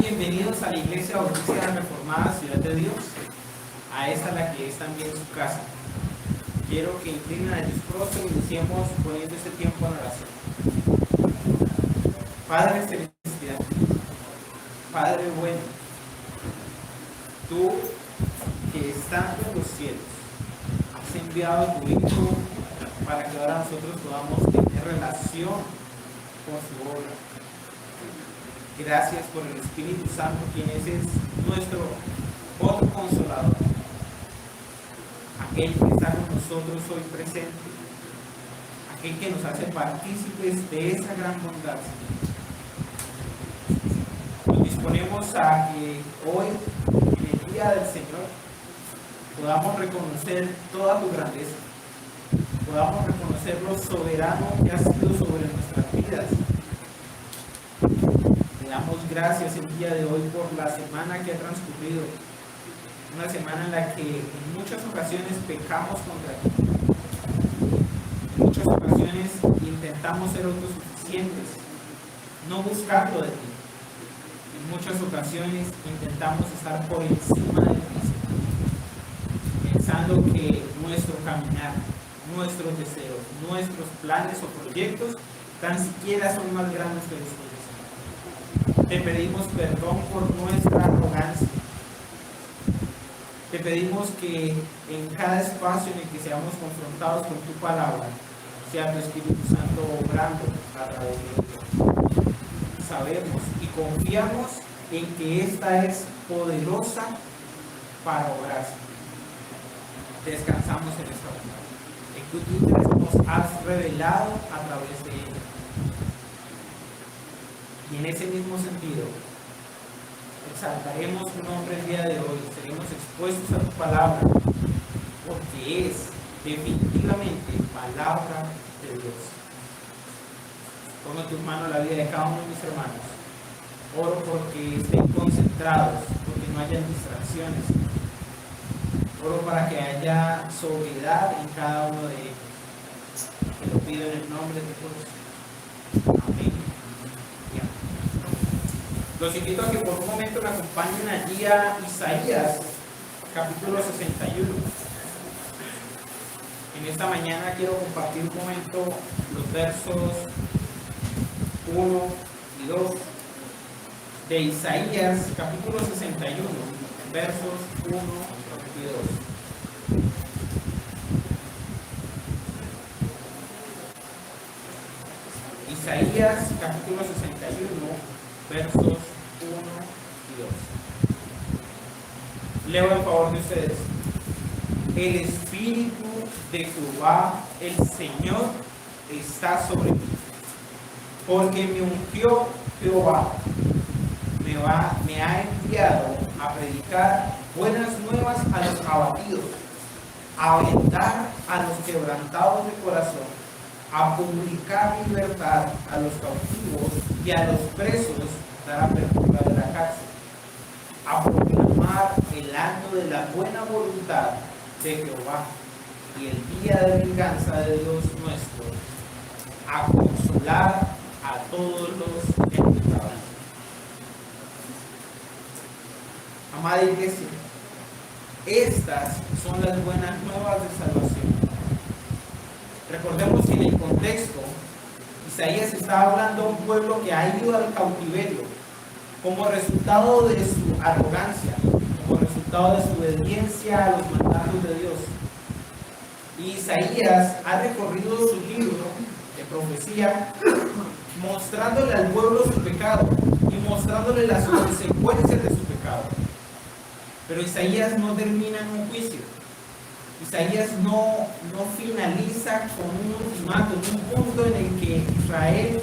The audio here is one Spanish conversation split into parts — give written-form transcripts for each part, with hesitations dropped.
bienvenidos a la Iglesia Bautista Reformada Ciudad de Dios, a esta la que es también su casa. Quiero que inclinen a Dios próximo y iniciemos poniendo este tiempo en oración. Padre celestial, Padre bueno, tú que estando en los cielos has enviado a tu Hijo para que ahora nosotros podamos tener relación con su obra. Gracias por el Espíritu Santo, quien es nuestro otro consolador, aquel que está con nosotros hoy presente, aquel que nos hace partícipes de esa gran bondad. Nos disponemos a que hoy, en el día del Señor, podamos reconocer toda tu grandeza, podamos reconocer lo soberano que has sido sobre nuestras vidas. Te damos gracias el día de hoy por la semana que ha transcurrido, una semana en la que en muchas ocasiones pecamos contra ti, en muchas ocasiones intentamos ser autosuficientes, no buscando de ti, en muchas ocasiones intentamos estar por encima de ti, pensando que nuestro caminar, nuestros deseos, nuestros planes o proyectos tan siquiera son más grandes que los tuyos. Te pedimos perdón por nuestra arrogancia. Te pedimos que en cada espacio en el que seamos confrontados con tu palabra, sea tu Espíritu Santo obrando a través de nosotros. Sabemos y confiamos en que esta es poderosa para obrar. Descansamos en esta verdad, en que tú nos has revelado a través de ella. Y en ese mismo sentido, exaltaremos tu nombre el día de hoy, seremos expuestos a tu palabra, porque es definitivamente palabra de Dios. Pongo en tus manos la vida de cada uno de mis hermanos. Oro porque estén concentrados, porque no haya distracciones. Oro para que haya sobriedad en cada uno de ellos. Te lo pido en el nombre de Jesús. Amén. Los invito a que por un momento me acompañen allí a Isaías, capítulo 61. En esta mañana quiero compartir un momento los versos 1 y 2 de Isaías, capítulo 61, versos 1 y 2. Isaías, capítulo 61, versos 1 y 2. Leo en favor de ustedes. El Espíritu de Jehová, el Señor, está sobre mí, porque me ungió Jehová, me ha enviado a predicar buenas nuevas a los abatidos, a vendar a los quebrantados de corazón, a publicar libertad a los cautivos y a los presos dar apertura de la cárcel, a proclamar el año de la buena voluntad de Jehová y el día de venganza de Dios nuestro, a consolar a todos los enlutados. Amada iglesia, estas son las buenas nuevas de salvación. Recordemos que en el contexto, Isaías está hablando a un pueblo que ha ido al cautiverio como resultado de su arrogancia, como resultado de su obediencia a los mandatos de Dios. Y Isaías ha recorrido su libro de profecía mostrándole al pueblo su pecado y mostrándole las consecuencias de su pecado. Pero Isaías no termina en un juicio. Isaías no finaliza con un ultimátum, un punto en el que Israel,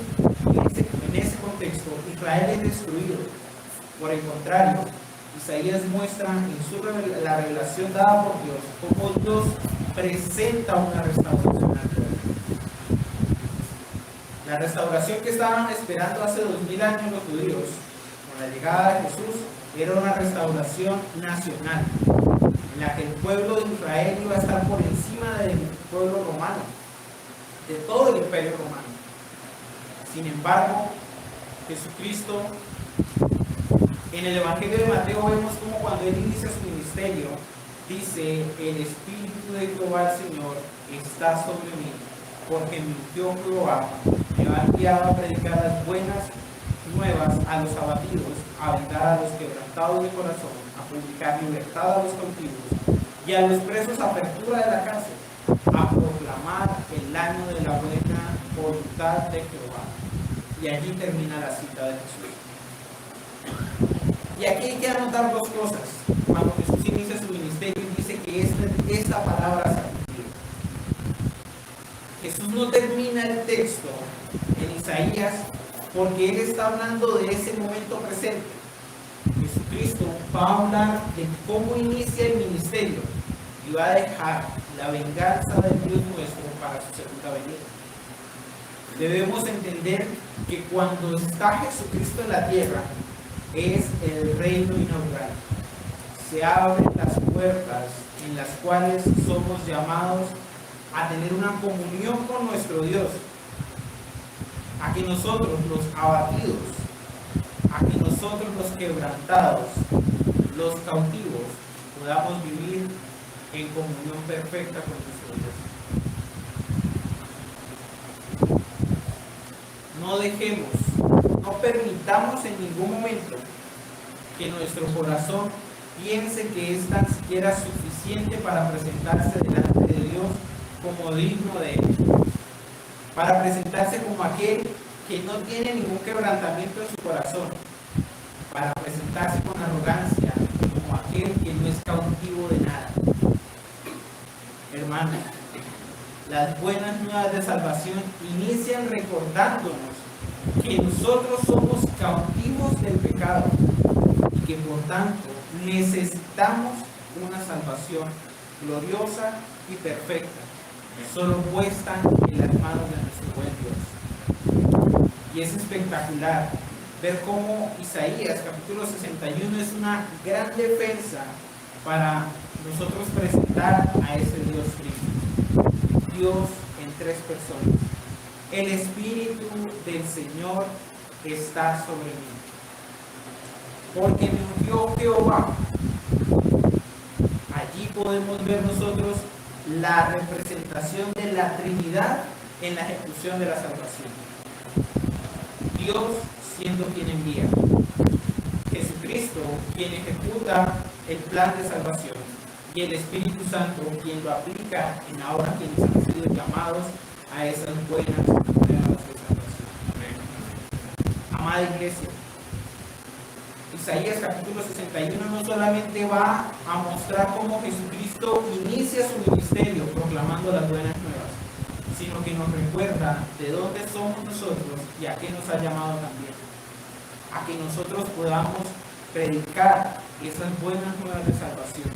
en ese contexto, Israel es destruido. Por el contrario, Isaías muestra en la revelación dada por Dios cómo Dios presenta una restauración al pueblo. La restauración que estaban esperando hace 2000 años los judíos, con la llegada de Jesús, era una restauración nacional, en la que el pueblo de Israel iba a estar por encima del pueblo romano, de todo el imperio romano. Sin embargo, Jesucristo En el Evangelio de Mateo vemos como cuando él inicia su ministerio, dice: el Espíritu de Jehová el Señor está sobre mí, porque me ungió Jehová, me ha enviado a predicar las buenas nuevas a los abatidos, a vendar a los quebrantados de corazón, a publicar libertad a los cautivos y a los presos apertura de la cárcel, a proclamar el año de la buena voluntad de Jehová. Y allí termina la cita de Jesús. Y aquí hay que anotar dos cosas. Cuando Jesús inicia su ministerio y dice que esta palabra se ha cumplido. Jesús no termina el texto en Isaías porque él está hablando de ese momento presente. Jesucristo va a hablar de cómo inicia el ministerio y va a dejar la venganza del Dios nuestro para su segunda venida. Debemos entender que cuando está Jesucristo en la tierra, es el reino inaugural. Se abren las puertas en las cuales somos llamados a tener una comunión con nuestro Dios, a que nosotros los abatidos, a que nosotros los quebrantados, los cautivos, podamos vivir en comunión perfecta con nuestro Dios. No dejemos, no permitamos en ningún momento que nuestro corazón piense que es tan siquiera suficiente para presentarse delante de Dios como digno de Él, para presentarse como aquel que no tiene ningún quebrantamiento en su corazón, para presentarse con arrogancia como aquel que no es cautivo de nada. Hermanos, las buenas nuevas de salvación inician recordándonos que nosotros somos cautivos del pecado y que por tanto necesitamos una salvación gloriosa y perfecta, solo puesta en las manos de nuestro buen Dios. Y es espectacular ver cómo Isaías capítulo 61 es una gran defensa para nosotros presentar a ese Dios Cristo. Dios en tres personas. El Espíritu del Señor está sobre mí, porque me ungió Jehová. Allí podemos ver nosotros la representación de la Trinidad en la ejecución de la salvación. Dios siendo quien envía, Jesucristo quien ejecuta el plan de salvación, y el Espíritu Santo quien lo aplica en ahora quienes han sido llamados a esas buenas nuevas de salvación. Amada iglesia, Isaías capítulo 61 no solamente va a mostrar cómo Jesucristo inicia su ministerio proclamando las buenas nuevas, sino que nos recuerda de dónde somos nosotros y a qué nos ha llamado también. A que nosotros podamos predicar esas buenas nuevas de salvación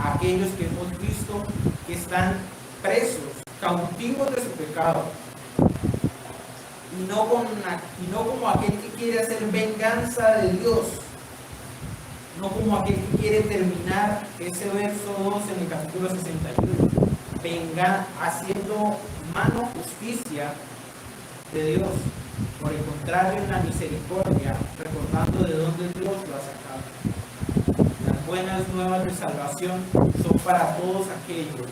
a aquellos que hemos visto que están presos, cautivos de su pecado, y no como aquel que quiere hacer venganza de Dios, no como aquel que quiere terminar ese verso 2 en el capítulo 61, haciendo mano justicia de Dios. Por el contrario, en la misericordia, recordando de dónde Dios lo ha sacado. Las buenas nuevas de salvación son para todos aquellos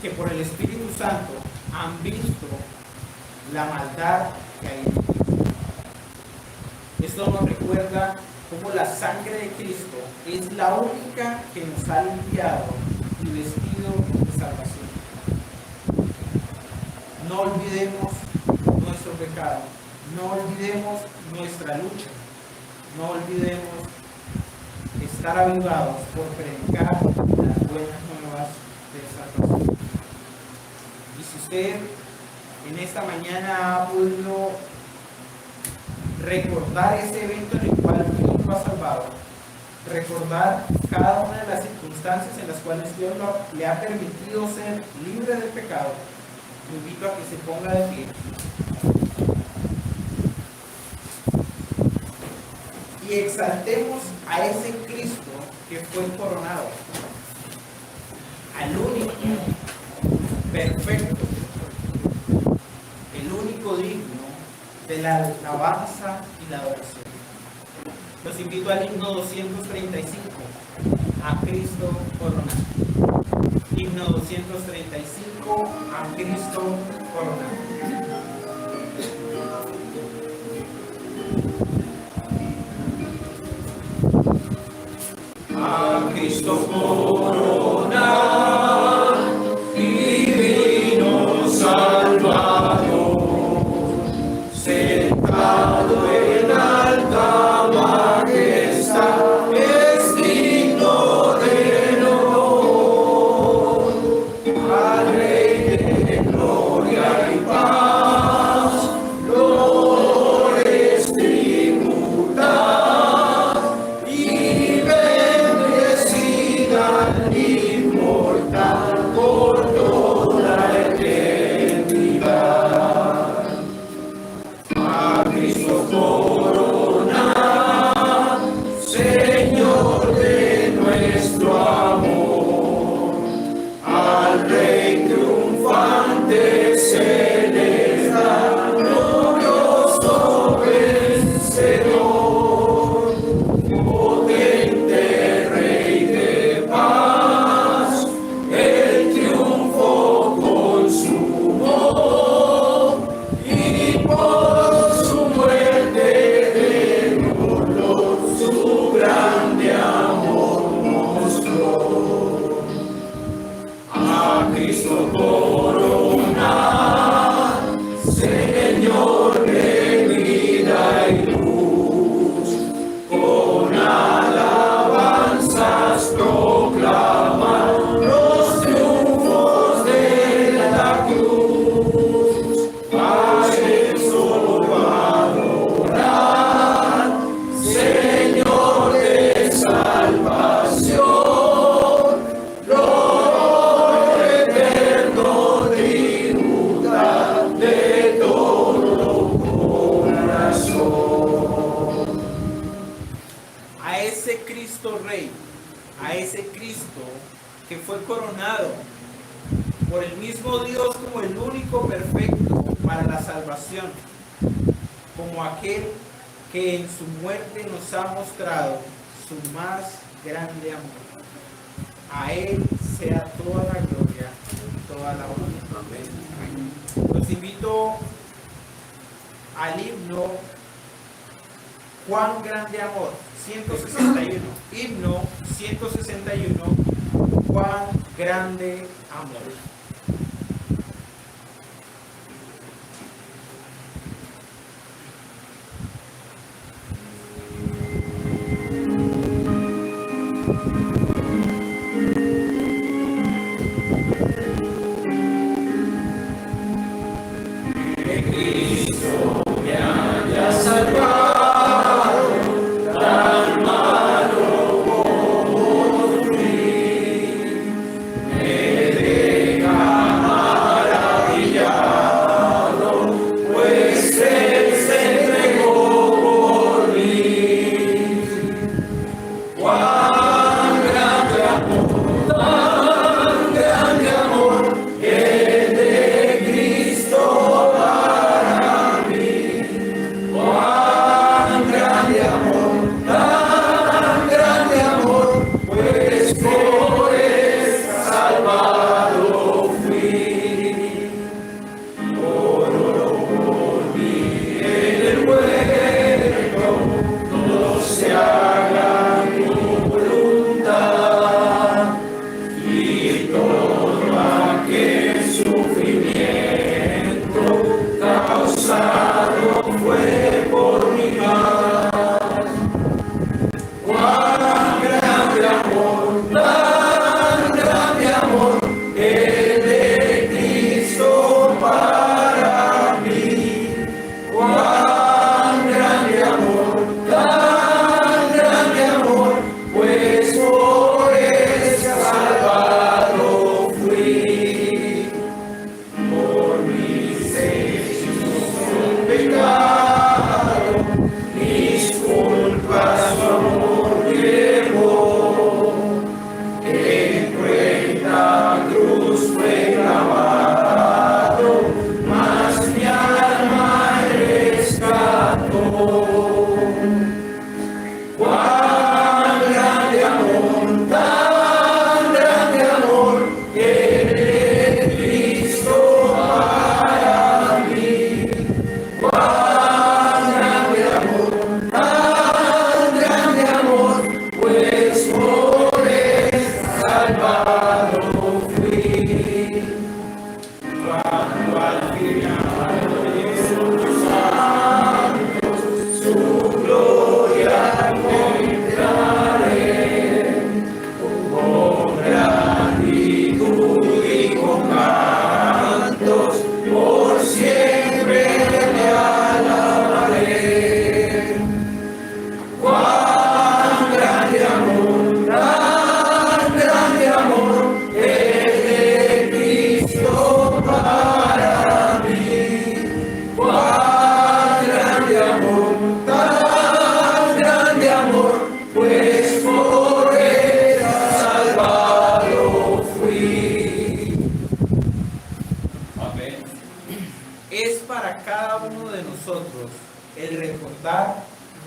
que por el Espíritu Santo han visto la maldad que hay en Cristo. Esto nos recuerda cómo la sangre de Cristo es la única que nos ha limpiado y vestido de salvación. No olvidemos nuestro pecado, no olvidemos nuestra lucha, no olvidemos estar avivados por predicar las buenas nuevas de salvación. Y si usted en esta mañana ha podido recordar ese evento en el cual Dios lo ha salvado, recordar cada una de las circunstancias en las cuales Dios le ha permitido ser libre del pecado, lo invito a que se ponga de pie y exaltemos a ese Cristo que fue coronado, al único, perfecto, el único digno de la alabanza y la adoración. Los invito al himno 235, a Cristo coronado. Himno 235, a Cristo coronado. A Cristo coronado, divino Salvador, sentado en alta majestad, es digno de honor. Al Rey de gloria y paz, flores tributar, y bendecida al inmortal por toda la eternidad. A Cristo corona, Señor de nuestro amor, al Rey triunfante se les da, glorioso vencedor, potente Rey de paz, el triunfo consumó, y por su muerte de dolor su grande amor mostró. A Cristo corona, Señor de vida y luz, con alabanzas proclama los triunfos de la cruz. A Él solo adorar, Señor de salvación, gloria eterno tributa de todo corazón. A ese Cristo Rey, a ese Cristo que fue coronado por el mismo Dios como el único perfecto para la salvación, como aquel que en su muerte nos ha mostrado su más grande amor. A Él sea toda la gloria y toda la honra. Amén. Los invito al himno Cuán grande amor, 161. Himno 161, Cuán grande amor.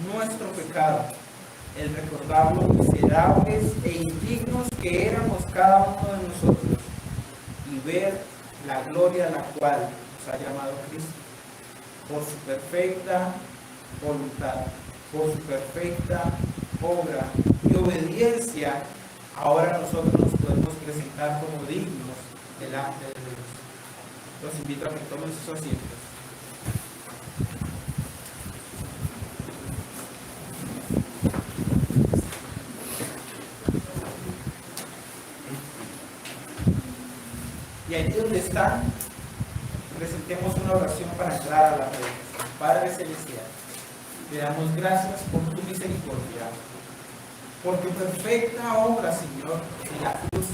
nuestro pecado, el recordar lo miserables e indignos que éramos cada uno de nosotros y ver la gloria a la cual nos ha llamado Cristo, por su perfecta voluntad, por su perfecta obra y obediencia. Ahora nosotros nos podemos presentar como dignos delante de Dios. Los invito a que tomen sus asientos. Y allí donde están, presentemos una oración para entrar a la predicación. Padre Celestial, te damos gracias por tu misericordia, por tu perfecta obra, Señor, en la cruz,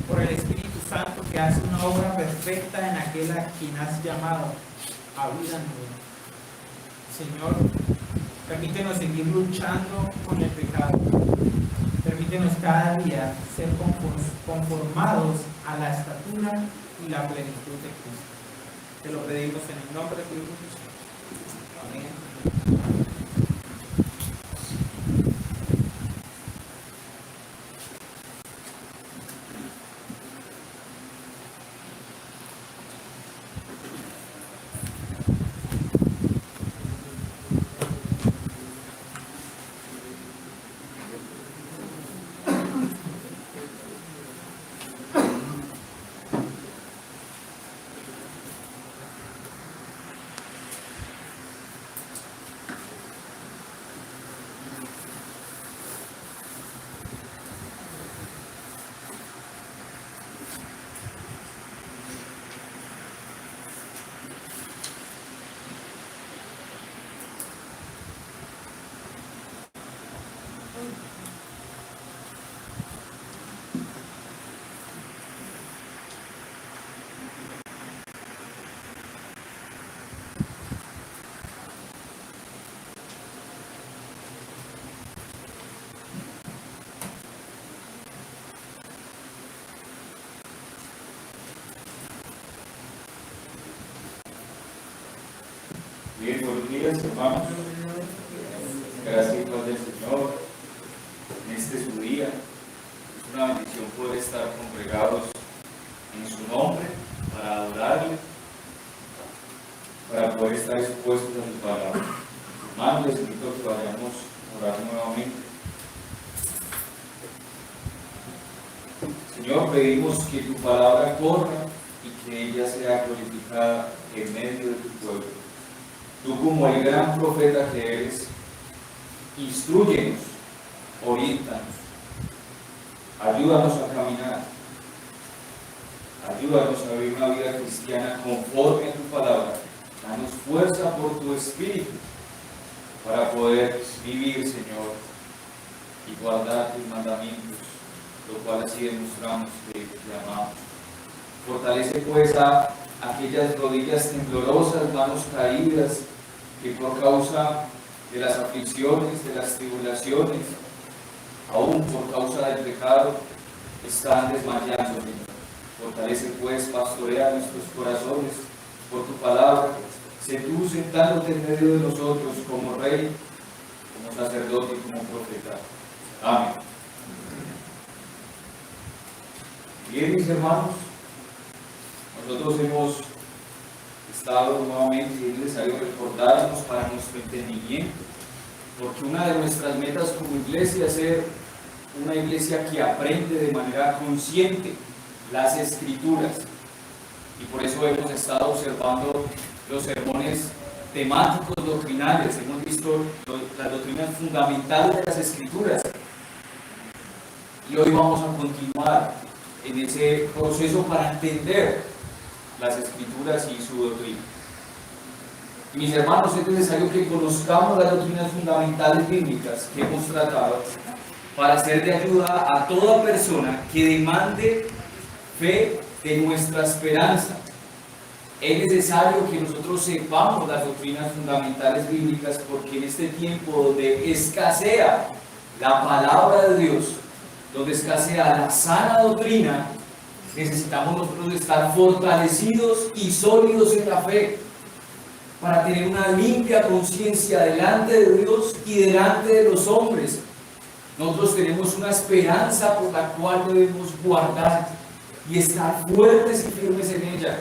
por el Espíritu Santo que hace una obra perfecta en aquel a quien has llamado a vida nueva. Señor, permítenos seguir luchando con el pecado. Permítenos cada día ser conformados a la estatura y la plenitud de Cristo. Te lo pedimos en el nombre de Cristo Jesús. Amén. Bien, buenos días, hermanos. Gracias y paz del Señor. En este su día, es una bendición poder estar congregados en su nombre para adorarle, para poder estar expuestos a su palabra. Hermanos, les invito a que vayamos a orar nuevamente. Señor, pedimos que tu palabra corra y que ella sea glorificada en medio de tu pueblo. Tú, como el gran profeta que eres, instrúyenos, oriéntanos, ayúdanos a caminar, ayúdanos a vivir una vida cristiana conforme a tu palabra. Danos fuerza por tu Espíritu para poder vivir, Señor, y guardar tus mandamientos, lo cual así demostramos que te amamos. Fortalece pues a aquellas rodillas temblorosas, manos caídas, que por causa de las aflicciones, de las tribulaciones, aún por causa del pecado, están desmayando, Señor. Fortalece pues, pastorea nuestros corazones por tu palabra. Sé tú sentándote en medio de nosotros como Rey, como sacerdote y como profeta. Amén. Bien, mis hermanos, nosotros hemos estado nuevamente, y es necesario recordarnos para nuestro entendimiento, porque una de nuestras metas como iglesia es ser una iglesia que aprende de manera consciente las Escrituras, y por eso hemos estado observando los sermones temáticos doctrinales, hemos visto las doctrinas fundamentales de las Escrituras, y hoy vamos a continuar en ese proceso para entender las Escrituras y su doctrina. Y mis hermanos, es necesario que conozcamos las doctrinas fundamentales bíblicas que hemos tratado para ser de ayuda a toda persona que demande fe de nuestra esperanza. Es necesario que nosotros sepamos las doctrinas fundamentales bíblicas, porque en este tiempo donde escasea la palabra de Dios, donde escasea la sana doctrina, necesitamos nosotros estar fortalecidos y sólidos en la fe. para tener una limpia conciencia delante de Dios y delante de los hombres. Nosotros tenemos una esperanza por la cual debemos guardar y estar fuertes y firmes en ella.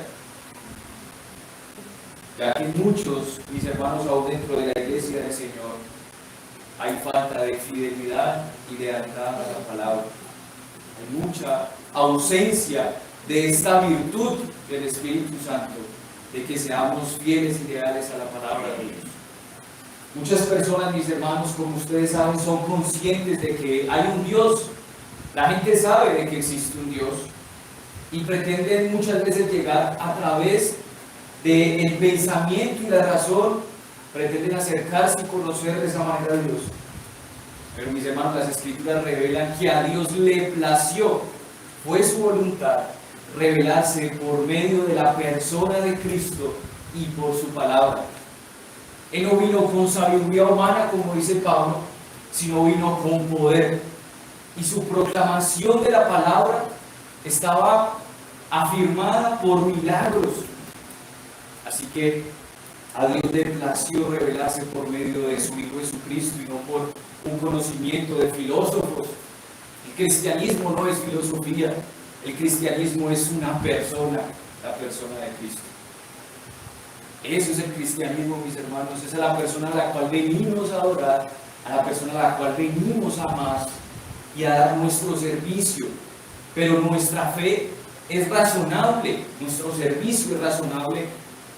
Ya que muchos, mis hermanos, aún dentro de la iglesia del Señor, hay falta de fidelidad y lealtad a la palabra. Hay mucha ausencia de esta virtud del Espíritu Santo, de que seamos fieles y leales a la palabra de Dios. Muchas personas, mis hermanos, como ustedes saben, son conscientes de que hay un Dios. La gente sabe de que existe un Dios y pretenden muchas veces llegar a través del pensamiento y la razón, pretenden acercarse y conocer de esa manera a Dios. Pero mis hermanos, las Escrituras revelan que a Dios le plació, fue su voluntad, revelarse por medio de la persona de Cristo y por su palabra. Él no vino con sabiduría humana, como dice Pablo, sino vino con poder. Y su proclamación de la palabra estaba afirmada por milagros. Así que a Dios le plació revelarse por medio de su Hijo Jesucristo y no por un conocimiento de filósofos. El cristianismo no es filosofía, el cristianismo es una persona, la persona de Cristo. Eso es el cristianismo, mis hermanos. Esa es la persona a la cual venimos a adorar, a la persona a la cual venimos a amar y a dar nuestro servicio. Pero nuestra fe es razonable, nuestro servicio es razonable,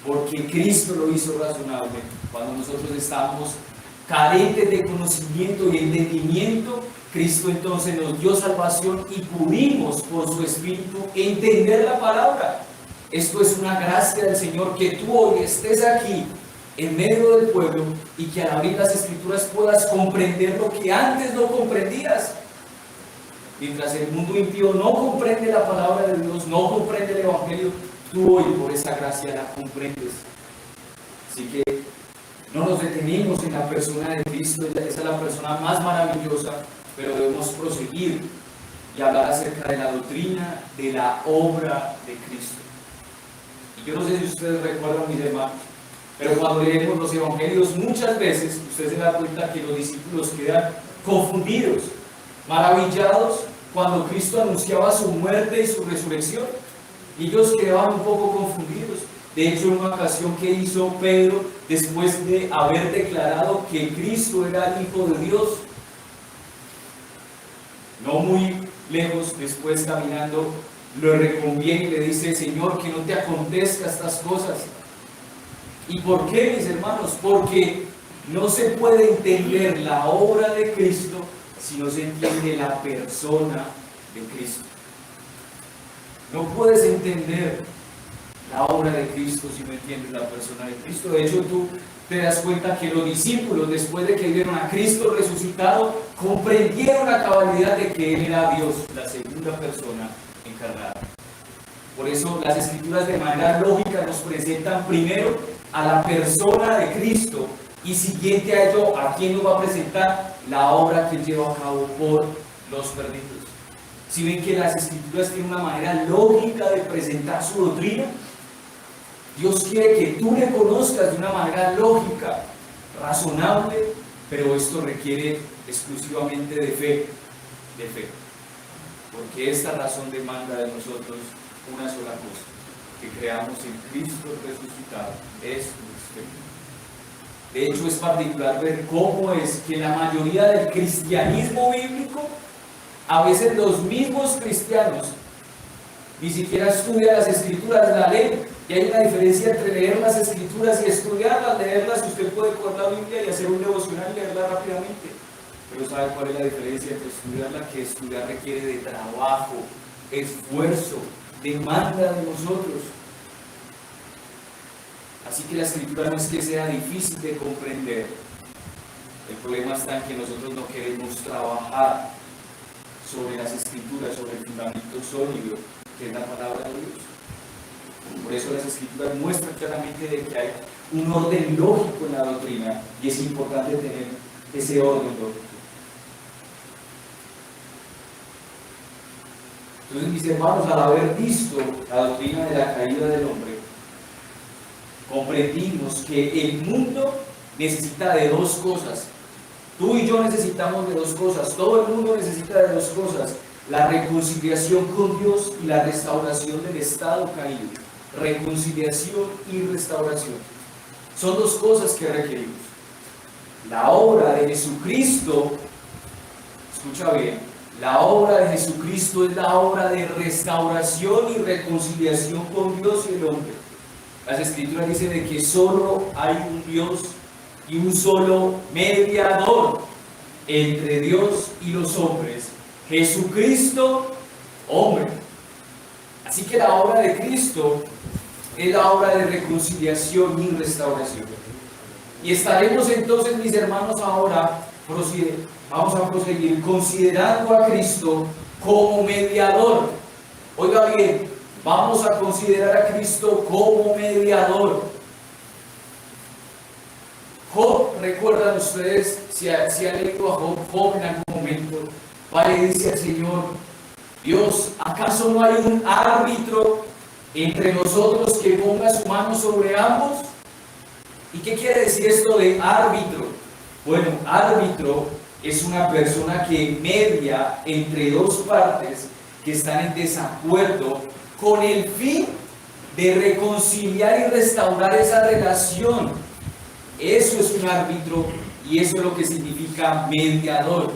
porque Cristo lo hizo razonable. Cuando nosotros estamos carentes de conocimiento y entendimiento, Cristo entonces nos dio salvación y pudimos por su Espíritu entender la palabra. Esto es una gracia del Señor, que tú hoy estés aquí en medio del pueblo y que al abrir las Escrituras puedas comprender lo que antes no comprendías. Mientras el mundo impío no comprende la palabra de Dios, no comprende el Evangelio, tú hoy por esa gracia la comprendes. Así que no nos detenimos en la persona de Cristo, esa es la persona más maravillosa, pero debemos proseguir y hablar acerca de la doctrina de la obra de Cristo. Y yo no sé si ustedes recuerdan, mis hermanos, pero cuando leemos los evangelios, muchas veces usted se da cuenta que los discípulos quedan confundidos, maravillados, cuando Cristo anunciaba su muerte y su resurrección. Y ellos quedaban un poco confundidos. De hecho, en una ocasión que hizo Pedro, después de haber declarado que Cristo era el Hijo de Dios, no muy lejos, después caminando, lo reconviene y le dice: Señor, que no te acontezca estas cosas. ¿Y por qué, mis hermanos? Porque no se puede entender la obra de Cristo si no se entiende la persona de Cristo. No puedes entender la obra de Cristo si no entiendes la persona de Cristo. De hecho, tú te das cuenta que los discípulos, después de que vieron a Cristo resucitado, comprendieron la cabalidad de que Él era Dios, la segunda persona encarnada. Por eso las Escrituras de manera lógica nos presentan primero a la persona de Cristo y siguiente a ello, ¿a quién nos va a presentar? La obra que Él lleva a cabo por los perdidos. Si ven que las Escrituras tienen una manera lógica de presentar su doctrina, Dios quiere que tú le conozcas de una manera lógica, razonable, pero esto requiere exclusivamente de fe, porque esta razón demanda de nosotros una sola cosa: que creamos en Cristo resucitado. Eso es fe. De hecho, es particular ver cómo es que la mayoría del cristianismo bíblico, a veces los mismos cristianos, ni siquiera estudian las Escrituras, la leen. Y hay una diferencia entre leer las Escrituras y estudiarlas. Leerlas, usted puede coger la Biblia y hacer un devocional y leerla rápidamente. Pero ¿sabe cuál es la diferencia entre estudiarla? Que estudiar requiere de trabajo, esfuerzo, demanda de nosotros. Así que la Escritura no es que sea difícil de comprender. El problema está en que nosotros no queremos trabajar sobre las Escrituras, sobre el fundamento sólido que es la palabra de Dios. Por eso las Escrituras muestran claramente de que hay un orden lógico en la doctrina y es importante tener ese orden lógico. Entonces, mis hermanos, al haber visto la doctrina de la caída del hombre, comprendimos que el mundo necesita de dos cosas. Tú y yo necesitamos de dos cosas. Todo el mundo necesita de dos cosas: la reconciliación con Dios y la restauración del estado caído. Reconciliación y restauración. Son dos cosas que requerimos. La obra de Jesucristo, escucha bien, la obra de Jesucristo es la obra de restauración y reconciliación con Dios y el hombre. Las Escrituras dicen de que solo hay un Dios y un solo mediador entre Dios y los hombres, Jesucristo, hombre. Así que la obra de Cristo es la obra de reconciliación y restauración. Y estaremos entonces, mis hermanos, ahora vamos a proseguir considerando a Cristo como mediador. Oiga bien, vamos a considerar a Cristo como mediador. Job, recuerdan ustedes, si han leído a Job en algún momento, va y dice al Señor: Dios, ¿acaso no hay un árbitro entre nosotros que ponga su mano sobre ambos? ¿Y qué quiere decir esto de árbitro? Bueno, árbitro es una persona que media entre dos partes que están en desacuerdo con el fin de reconciliar y restaurar esa relación. Eso es un árbitro y eso es lo que significa mediador.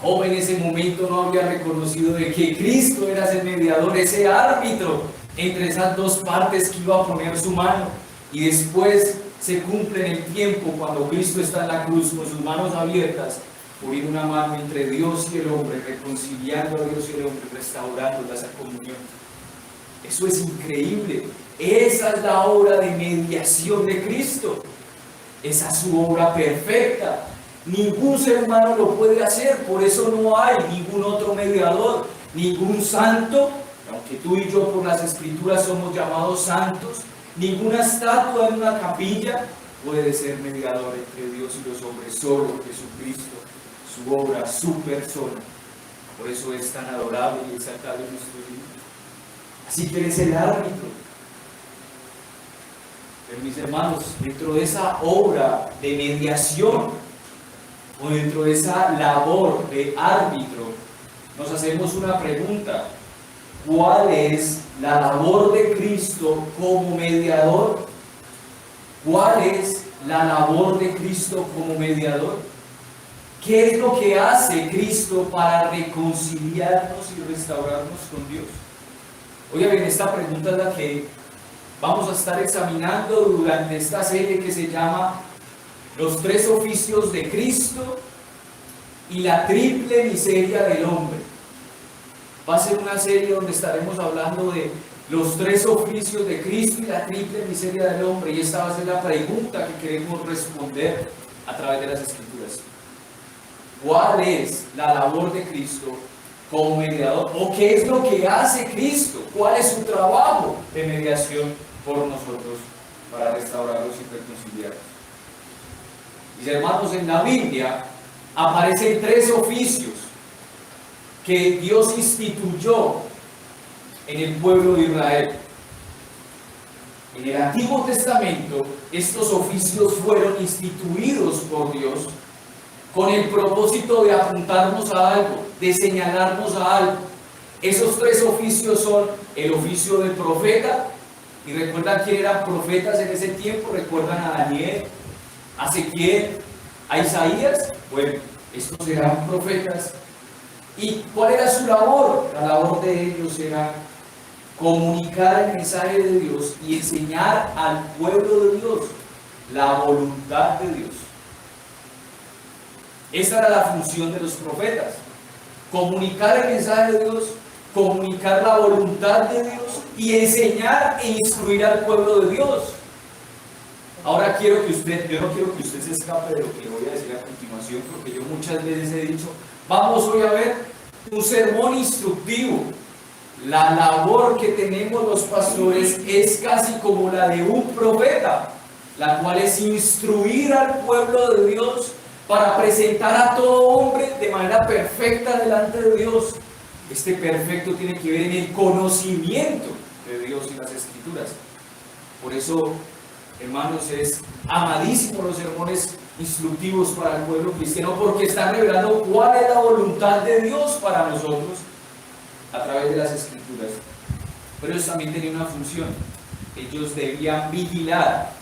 Job en ese momento no había reconocido de que Cristo era ese mediador, ese árbitro entre esas dos partes que iba a poner su mano. Y después se cumple en el tiempo cuando Cristo está en la cruz con sus manos abiertas, poniendo una mano entre Dios y el hombre, reconciliando a Dios y el hombre, restaurando esa comunión. Eso es increíble. Esa es la obra de mediación de Cristo. Esa es su obra perfecta. Ningún ser humano lo puede hacer, por eso no hay ningún otro mediador, ningún santo, aunque tú y yo por las Escrituras somos llamados santos. Ninguna estatua en una capilla puede ser mediador entre Dios y los hombres, solo Jesucristo, su obra, su persona. Por eso es tan adorable y exaltable en nuestro Dios. Así que Él es el árbitro. Pero mis hermanos, dentro de esa obra de mediación o dentro de esa labor de árbitro, nos hacemos una pregunta: ¿cuál es la labor de Cristo como mediador? ¿Cuál es la labor de Cristo como mediador? ¿Qué es lo que hace Cristo para reconciliarnos y restaurarnos con Dios? Oigan bien, esta pregunta es la que vamos a estar examinando durante esta serie que se llama Los tres oficios de Cristo y la triple miseria del hombre. Va a ser una serie donde estaremos hablando de los tres oficios de Cristo y la triple miseria del hombre, y esta va a ser la pregunta que queremos responder a través de las Escrituras. ¿Cuál es la labor de Cristo como mediador? ¿O qué es lo que hace Cristo? ¿Cuál es su trabajo de mediación por nosotros para restaurarlos y reconciliarlos? Mis hermanos, en la Biblia aparecen tres oficios que Dios instituyó en el pueblo de Israel. En el Antiguo Testamento, estos oficios fueron instituidos por Dios con el propósito de apuntarnos a algo, de señalarnos a algo. Esos tres oficios son el oficio del profeta, y recuerdan quién eran profetas en ese tiempo, recuerdan a Daniel, a Ezequiel, a Isaías. Bueno, estos eran profetas. ¿Y cuál era su labor? La labor de ellos era comunicar el mensaje de Dios y enseñar al pueblo de Dios la voluntad de Dios. Esa era la función de los profetas: comunicar el mensaje de Dios, comunicar la voluntad de Dios y enseñar e instruir al pueblo de Dios. Ahora yo no quiero que usted se escape de lo que le voy a decir a continuación, porque yo muchas veces he dicho: vamos hoy a ver un sermón instructivo. La labor que tenemos los pastores es casi como la de un profeta, la cual es instruir al pueblo de Dios para presentar a todo hombre de manera perfecta delante de Dios. Este perfecto tiene que ver en el conocimiento de Dios y las Escrituras. Por eso hermanos, es amadísimo los sermones instructivos para el pueblo cristiano porque están revelando cuál es la voluntad de Dios para nosotros a través de las Escrituras. Pero ellos también tenían una función. Ellos debían vigilar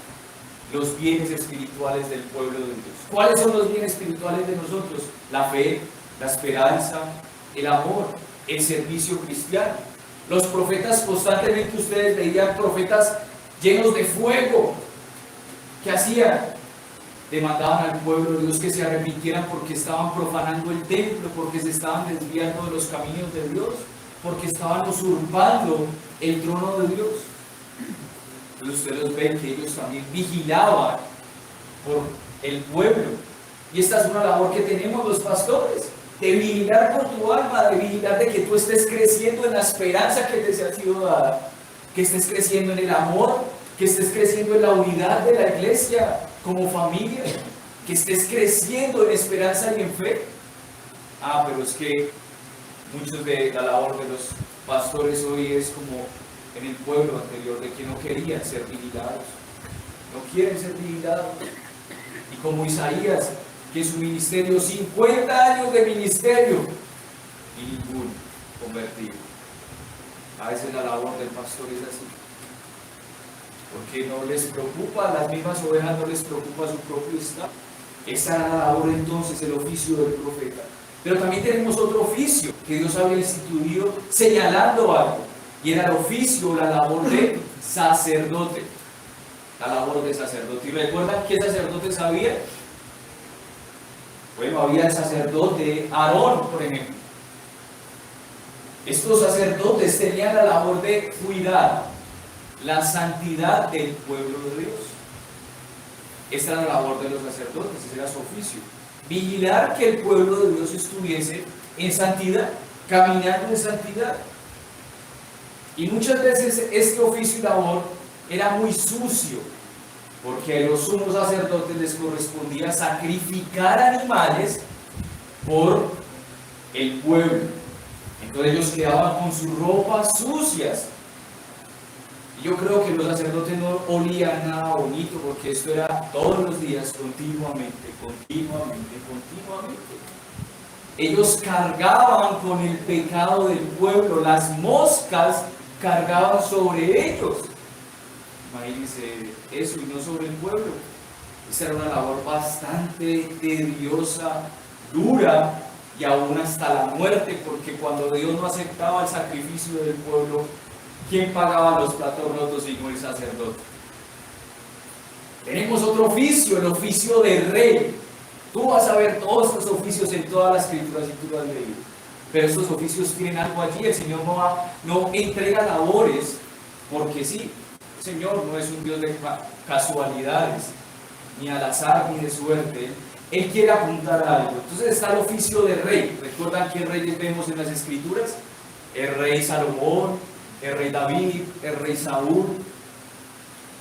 los bienes espirituales del pueblo de Dios. ¿Cuáles son los bienes espirituales de nosotros? La fe, la esperanza, el amor, el servicio cristiano. Los profetas constantemente, ustedes veían profetas llenos de fuego. ¿Qué hacían? Demandaban al pueblo de Dios que se arrepintieran porque estaban profanando el templo, porque se estaban desviando de los caminos de Dios, porque estaban usurpando el trono de Dios. Entonces ustedes los ven que ellos también vigilaban por el pueblo. Y esta es una labor que tenemos los pastores, de vigilar por tu alma, de vigilar de que tú estés creciendo en la esperanza que te ha sido dada, que estés creciendo en el amor, que estés creciendo en la unidad de la iglesia como familia, que estés creciendo en esperanza y en fe. Pero es que muchos de la labor de los pastores hoy es como en el pueblo anterior, de que no querían ser vigilados, no quieren ser vigilados. Y como Isaías, que su ministerio, 50 años de ministerio y ningún convertido. A veces la labor del pastor es así, porque no les preocupa, a las mismas ovejas no les preocupa su propio estado. Esa era la labor entonces, el oficio del profeta. Pero también tenemos otro oficio que Dios había instituido señalando algo, y era el oficio, la labor de sacerdote. La labor de sacerdote. ¿Y recuerdan qué sacerdotes había? Bueno, había el sacerdote Aarón, por ejemplo. Estos sacerdotes tenían la labor de cuidar la santidad del pueblo de Dios. Esta era la labor de los sacerdotes, ese era su oficio. Vigilar que el pueblo de Dios estuviese en santidad, caminando en santidad. Y muchas veces este oficio y labor era muy sucio, porque a los sumos sacerdotes les correspondía sacrificar animales por el pueblo. Entonces ellos quedaban con sus ropas sucias. Y yo creo que los sacerdotes no olían nada bonito, porque esto era todos los días, continuamente. Ellos cargaban con el pecado del pueblo, las moscas cargaban sobre ellos. Imagínense eso, y no sobre el pueblo. Esa era una labor bastante tediosa, dura, y aún hasta la muerte, porque cuando Dios no aceptaba el sacrificio del pueblo, ¿quién pagaba los platos rotos sino el sacerdote? Tenemos otro oficio, el oficio de rey. Tú vas a ver todos estos oficios en todas las escrituras y tú lo has leído. Pero estos oficios tienen algo allí. El Señor no entrega labores porque sí. El Señor no es un Dios de casualidades, ni al azar, ni de suerte. Él quiere apuntar a algo. Entonces está el oficio de rey. ¿Recuerdan qué reyes vemos en las escrituras? El rey Salomón, el rey David, el rey Saúl.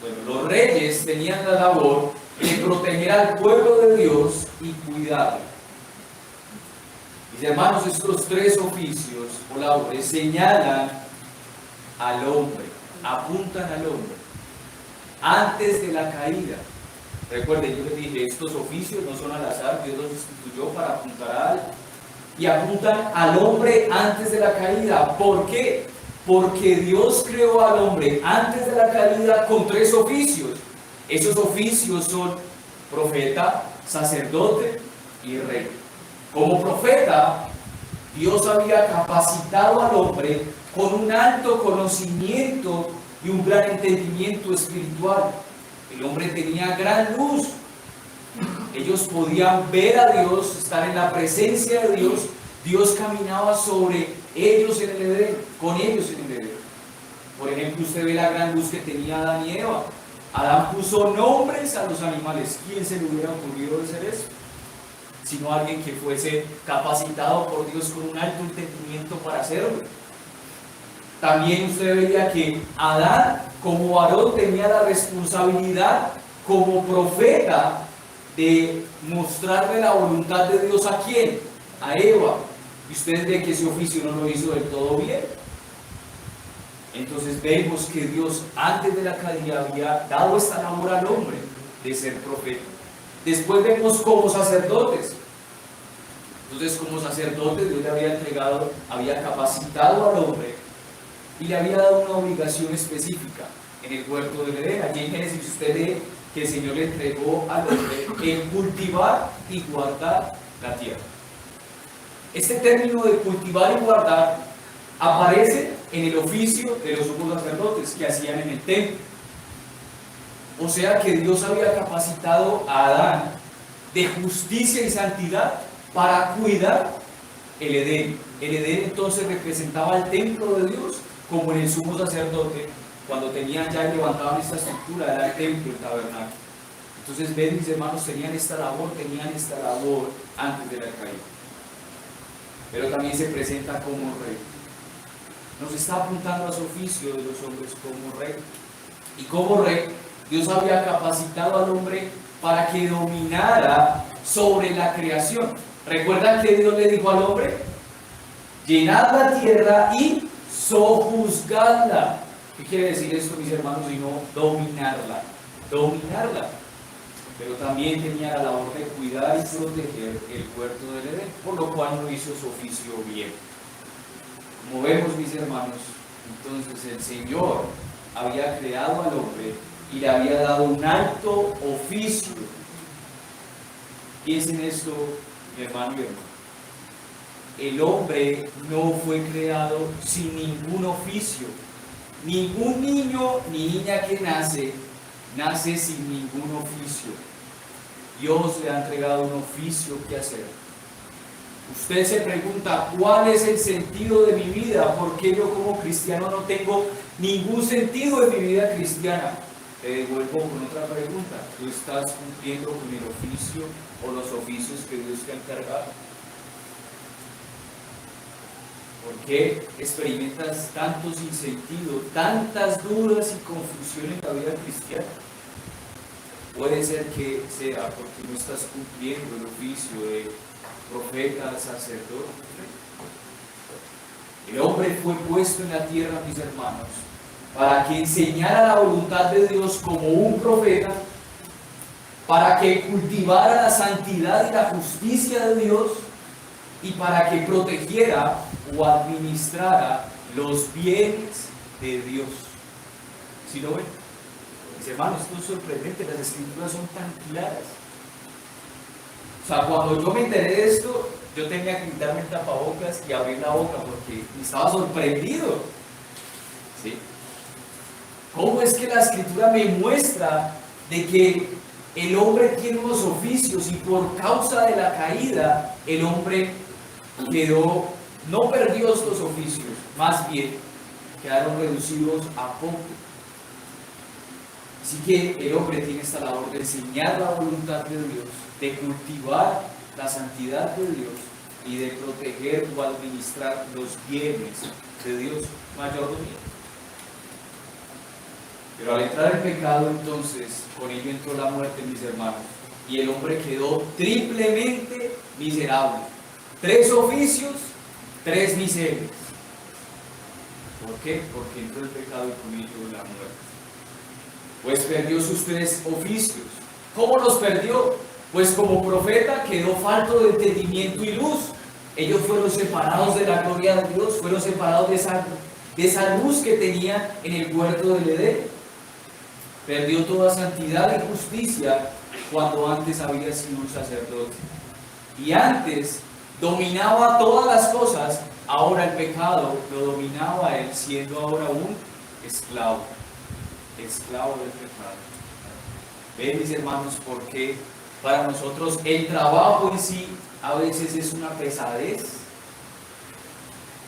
Bueno, los reyes tenían la labor de proteger al pueblo de Dios y cuidarlo. Mis hermanos, estos tres oficios o labores señalan al hombre, apuntan al hombre antes de la caída. Recuerden, yo les dije, estos oficios no son al azar, Dios los instituyó para apuntar a algo. Y apuntan al hombre antes de la caída. ¿Por qué? Porque Dios creó al hombre antes de la caída con tres oficios. Esos oficios son profeta, sacerdote y rey. Como profeta, Dios había capacitado al hombre con un alto conocimiento y un gran entendimiento espiritual. El hombre tenía gran luz. Ellos podían ver a Dios, estar en la presencia de Dios. Dios caminaba sobre ellos en el Edén, con ellos en el Edén. Por ejemplo, usted ve la gran luz que tenía Adán y Eva. Adán puso nombres a los animales. ¿Quién se le hubiera ocurrido hacer eso? Sino alguien que fuese capacitado por Dios con un alto entendimiento para hacerlo. También usted veía que Adán, como varón, tenía la responsabilidad como profeta de mostrarle la voluntad de Dios ¿a quién? A Eva. Y ustedes ven que ese oficio no lo hizo del todo bien. Entonces vemos que Dios antes de la caída había dado esta labor al hombre de ser profeta. Después vemos como sacerdotes. Entonces como sacerdote Dios le había entregado, había capacitado al hombre y le había dado una obligación específica en el huerto del Edén. Allí en Génesis usted lee que el Señor le entregó al hombre el cultivar y guardar la tierra. Este término de cultivar y guardar aparece en el oficio de los sumos sacerdotes que hacían en el templo. O sea que Dios había capacitado a Adán de justicia y santidad para cuidar el Edén. El Edén entonces representaba el templo de Dios, como en el sumo sacerdote, cuando tenían ya levantaban esta estructura, era el templo, el tabernáculo. Entonces ven, mis hermanos, tenían esta labor antes de la caída. Pero también se presenta como rey. Nos está apuntando a su oficio de los hombres como rey. Y como rey, Dios había capacitado al hombre para que dominara sobre la creación. ¿Recuerdan que Dios le dijo al hombre? Llenad la tierra y sojuzgadla. ¿Qué quiere decir esto, mis hermanos? Sino dominarla. Dominarla. Pero también tenía la labor de cuidar y proteger el huerto del Edén, por lo cual no hizo su oficio bien. Como vemos, mis hermanos, entonces el Señor había creado al hombre y le había dado un alto oficio. Piensen esto, mi hermano y hermano. El hombre no fue creado sin ningún oficio. Ningún niño ni niña que nace sin ningún oficio. Dios le ha entregado un oficio que hacer. Usted se pregunta, ¿cuál es el sentido de mi vida? ¿Por qué yo como cristiano no tengo ningún sentido en mi vida cristiana? Te devuelvo con otra pregunta. ¿Tú estás cumpliendo con el oficio o los oficios que Dios te ha encargado? ¿Por qué experimentas tanto sinsentido, tantas dudas y confusión en la vida cristiana? Puede ser que sea porque no estás cumpliendo el oficio de profeta, sacerdote. El hombre fue puesto en la tierra, mis hermanos, para que enseñara la voluntad de Dios como un profeta, para que cultivara la santidad y la justicia de Dios y para que protegiera o administrara los bienes de Dios. ¿Sí lo ven? Mis hermanos, esto es sorprendente, las escrituras son tan claras. O sea, cuando yo me enteré de esto, yo tenía que quitarme el tapabocas y abrir la boca porque estaba sorprendido. ¿Sí? ¿Cómo es que la escritura me muestra de que el hombre tiene unos oficios y por causa de la caída el hombre no perdió estos oficios, más bien quedaron reducidos a poco? Así que el hombre tiene esta labor de enseñar la voluntad de Dios, de cultivar la santidad de Dios y de proteger o administrar los bienes de Dios, mayordomía. Pero al entrar el pecado, entonces, con ello entró la muerte, mis hermanos, y el hombre quedó triplemente miserable. 3 oficios, 3 miserias. ¿Por qué? Porque entró el pecado y con ello la muerte. Pues perdió sus 3 oficios. ¿Cómo los perdió? Pues como profeta quedó falto de entendimiento y luz. Ellos fueron separados de la gloria de Dios, fueron separados de esa luz que tenía en el huerto del Edén. Perdió toda santidad y justicia cuando antes había sido un sacerdote. Y antes dominaba todas las cosas, ahora el pecado lo dominaba a él, siendo ahora un esclavo del pecado. Ven, mis hermanos, porque para nosotros el trabajo en sí a veces es una pesadez.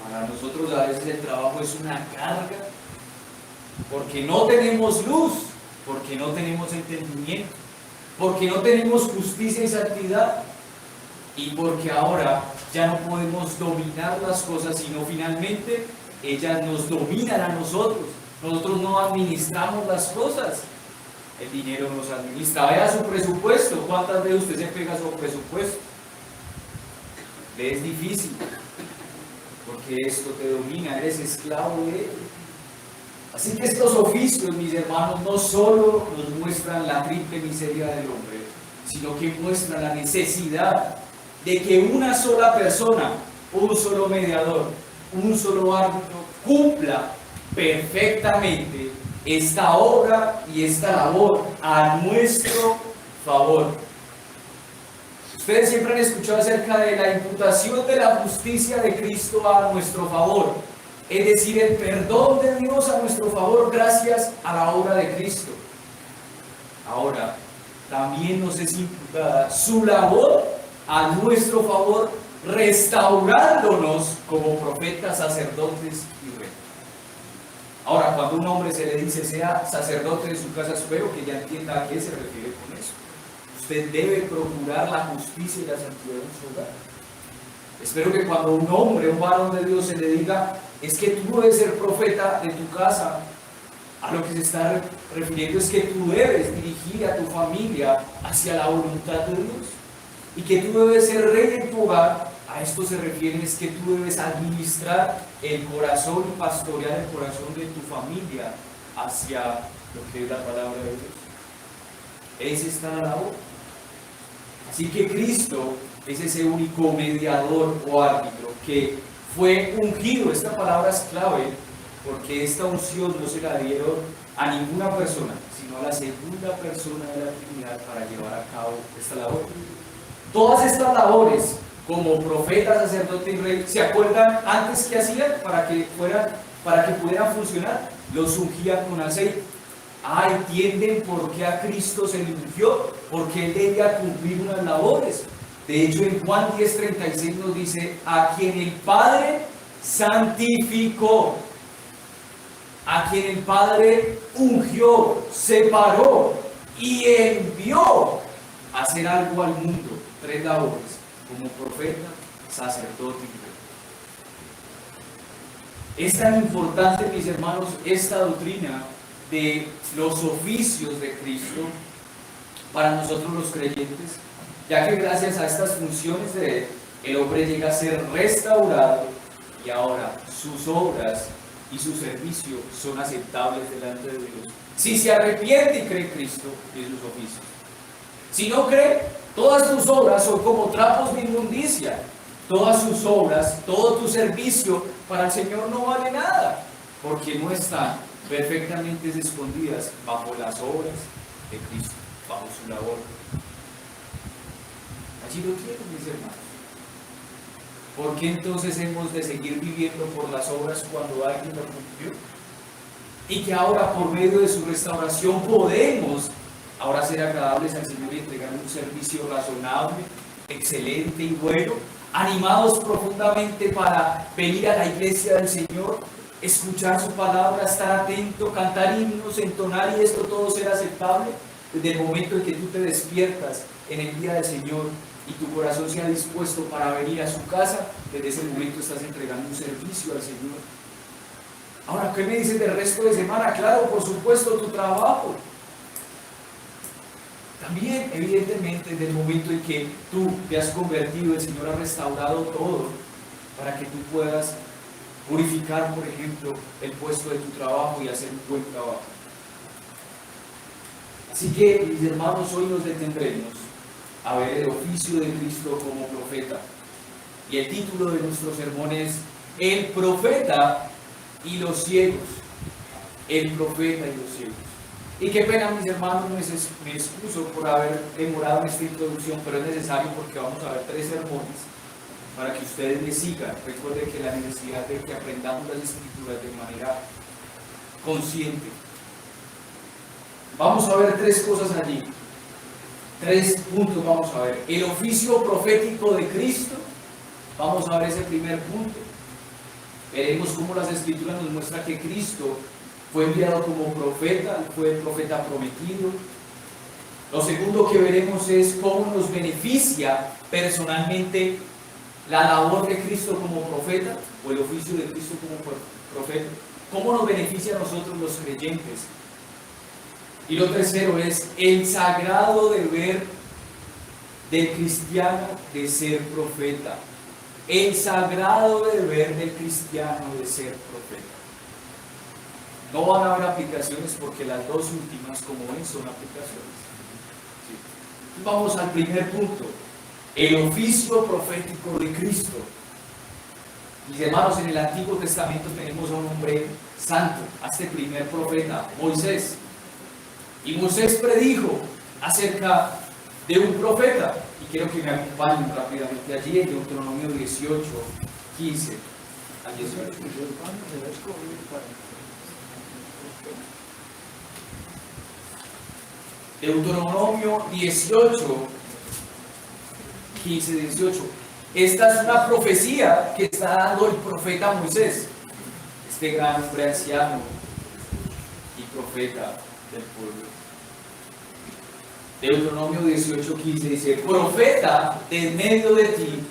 Para nosotros a veces el trabajo es una carga, porque no tenemos luz, porque no tenemos entendimiento, porque no tenemos justicia y santidad, y porque ahora ya no podemos dominar las cosas, sino finalmente ellas nos dominan a nosotros. Nosotros no administramos las cosas, el dinero nos administra. Vea su presupuesto. ¿Cuántas veces usted se pega su presupuesto? Le es difícil, porque esto te domina, eres esclavo de él. Así que estos oficios, mis hermanos, no solo nos muestran la triple miseria del hombre, sino que muestran la necesidad de que una sola persona, un solo mediador, un solo árbitro, cumpla perfectamente esta obra y esta labor a nuestro favor. Ustedes siempre han escuchado acerca de la imputación de la justicia de Cristo a nuestro favor, es decir, el perdón de Dios a nuestro favor gracias a la obra de Cristo. Ahora, también nos es imputada su labor a nuestro favor, restaurándonos como profetas, sacerdotes y reyes. Ahora, cuando a un hombre se le dice sea sacerdote de su casa, espero que ya entienda a qué se refiere con eso. Usted debe procurar la justicia y la santidad en su hogar. Espero que cuando un hombre, un varón de Dios, se le diga, es que tú debes ser profeta de tu casa, a lo que se está refiriendo es que tú debes dirigir a tu familia hacia la voluntad de Dios y que tú debes ser rey en tu hogar. A esto se refiere, es que tú debes administrar el corazón y pastorear el corazón de tu familia hacia lo que es la palabra de Dios. Esa está la labor. Así que Cristo es ese único mediador o árbitro que fue ungido. Esta palabra es clave porque esta unción no se la dieron a ninguna persona, sino a la segunda persona de la Trinidad para llevar a cabo esta labor. Todas estas labores, como profeta, sacerdote y rey, ¿se acuerdan antes que hacían para que pudieran funcionar? Los ungían con aceite. ¿Entienden por qué a Cristo se le ungió? Porque Él debía cumplir unas labores. De hecho, en Juan 10:36 nos dice, a quien el Padre santificó, a quien el Padre ungió, separó y envió a hacer algo al mundo. 3 labores, como profeta, sacerdote y rey. Es tan importante, mis hermanos, esta doctrina de los oficios de Cristo para nosotros los creyentes, ya que gracias a estas funciones de Él, el hombre llega a ser restaurado y ahora sus obras y su servicio son aceptables delante de Dios. Si se arrepiente y cree en Cristo y en sus oficios. Si no cree, todas tus obras son como trapos de inmundicia. Todas sus obras, todo tu servicio para el Señor no vale nada, porque no están perfectamente escondidas bajo las obras de Cristo, bajo su labor. Allí lo tienen, mis hermanos. ¿Por qué entonces hemos de seguir viviendo por las obras cuando alguien lo cumplió? Y que ahora por medio de su restauración podemos ahora ser agradables al Señor y entregar un servicio razonable, excelente y bueno, animados profundamente para venir a la iglesia del Señor, escuchar su palabra, estar atento, cantar himnos, entonar y esto todo será aceptable desde el momento en que tú te despiertas en el día del Señor y tu corazón sea dispuesto para venir a su casa. Desde ese momento estás entregando un servicio al Señor. Ahora, ¿qué me dices del resto de semana? Claro, por supuesto, tu trabajo. También, evidentemente, desde el momento en que tú te has convertido, el Señor ha restaurado todo para que tú puedas purificar, por ejemplo, el puesto de tu trabajo y hacer un buen trabajo. Así que, mis hermanos, hoy nos detendremos a ver el oficio de Cristo como profeta. Y el título de nuestro sermón es El profeta y los ciegos. El profeta y los ciegos. Y qué pena, mis hermanos, me excuso por haber demorado en esta introducción, pero es necesario porque vamos a ver 3 sermones para que ustedes me sigan. Recuerden que la necesidad de que aprendamos las escrituras de manera consciente. Vamos a ver 3 cosas allí. 3 puntos vamos a ver. El oficio profético de Cristo. Vamos a ver ese primer punto. Veremos cómo las escrituras nos muestran que Cristo fue enviado como profeta, fue el profeta prometido. Lo segundo que veremos es cómo nos beneficia personalmente la labor de Cristo como profeta, o el oficio de Cristo como profeta. Cómo nos beneficia a nosotros los creyentes. Y lo tercero es el sagrado deber del cristiano de ser profeta. El sagrado deber del cristiano de ser profeta. No van a haber aplicaciones porque las dos últimas, como ven, son aplicaciones. ¿Sí? Vamos al primer punto, el oficio profético de Cristo. Mis hermanos, en el Antiguo Testamento tenemos a un hombre santo, a este primer profeta, Moisés. Y Moisés predijo acerca de un profeta. Y quiero que me acompañen rápidamente allí en Deuteronomio 18, 15 al 18. Deuteronomio 18, 15, 18. Esta es una profecía que está dando el profeta Moisés, este gran hombre anciano y profeta del pueblo. Deuteronomio 18, 15 dice: profeta de en medio de ti,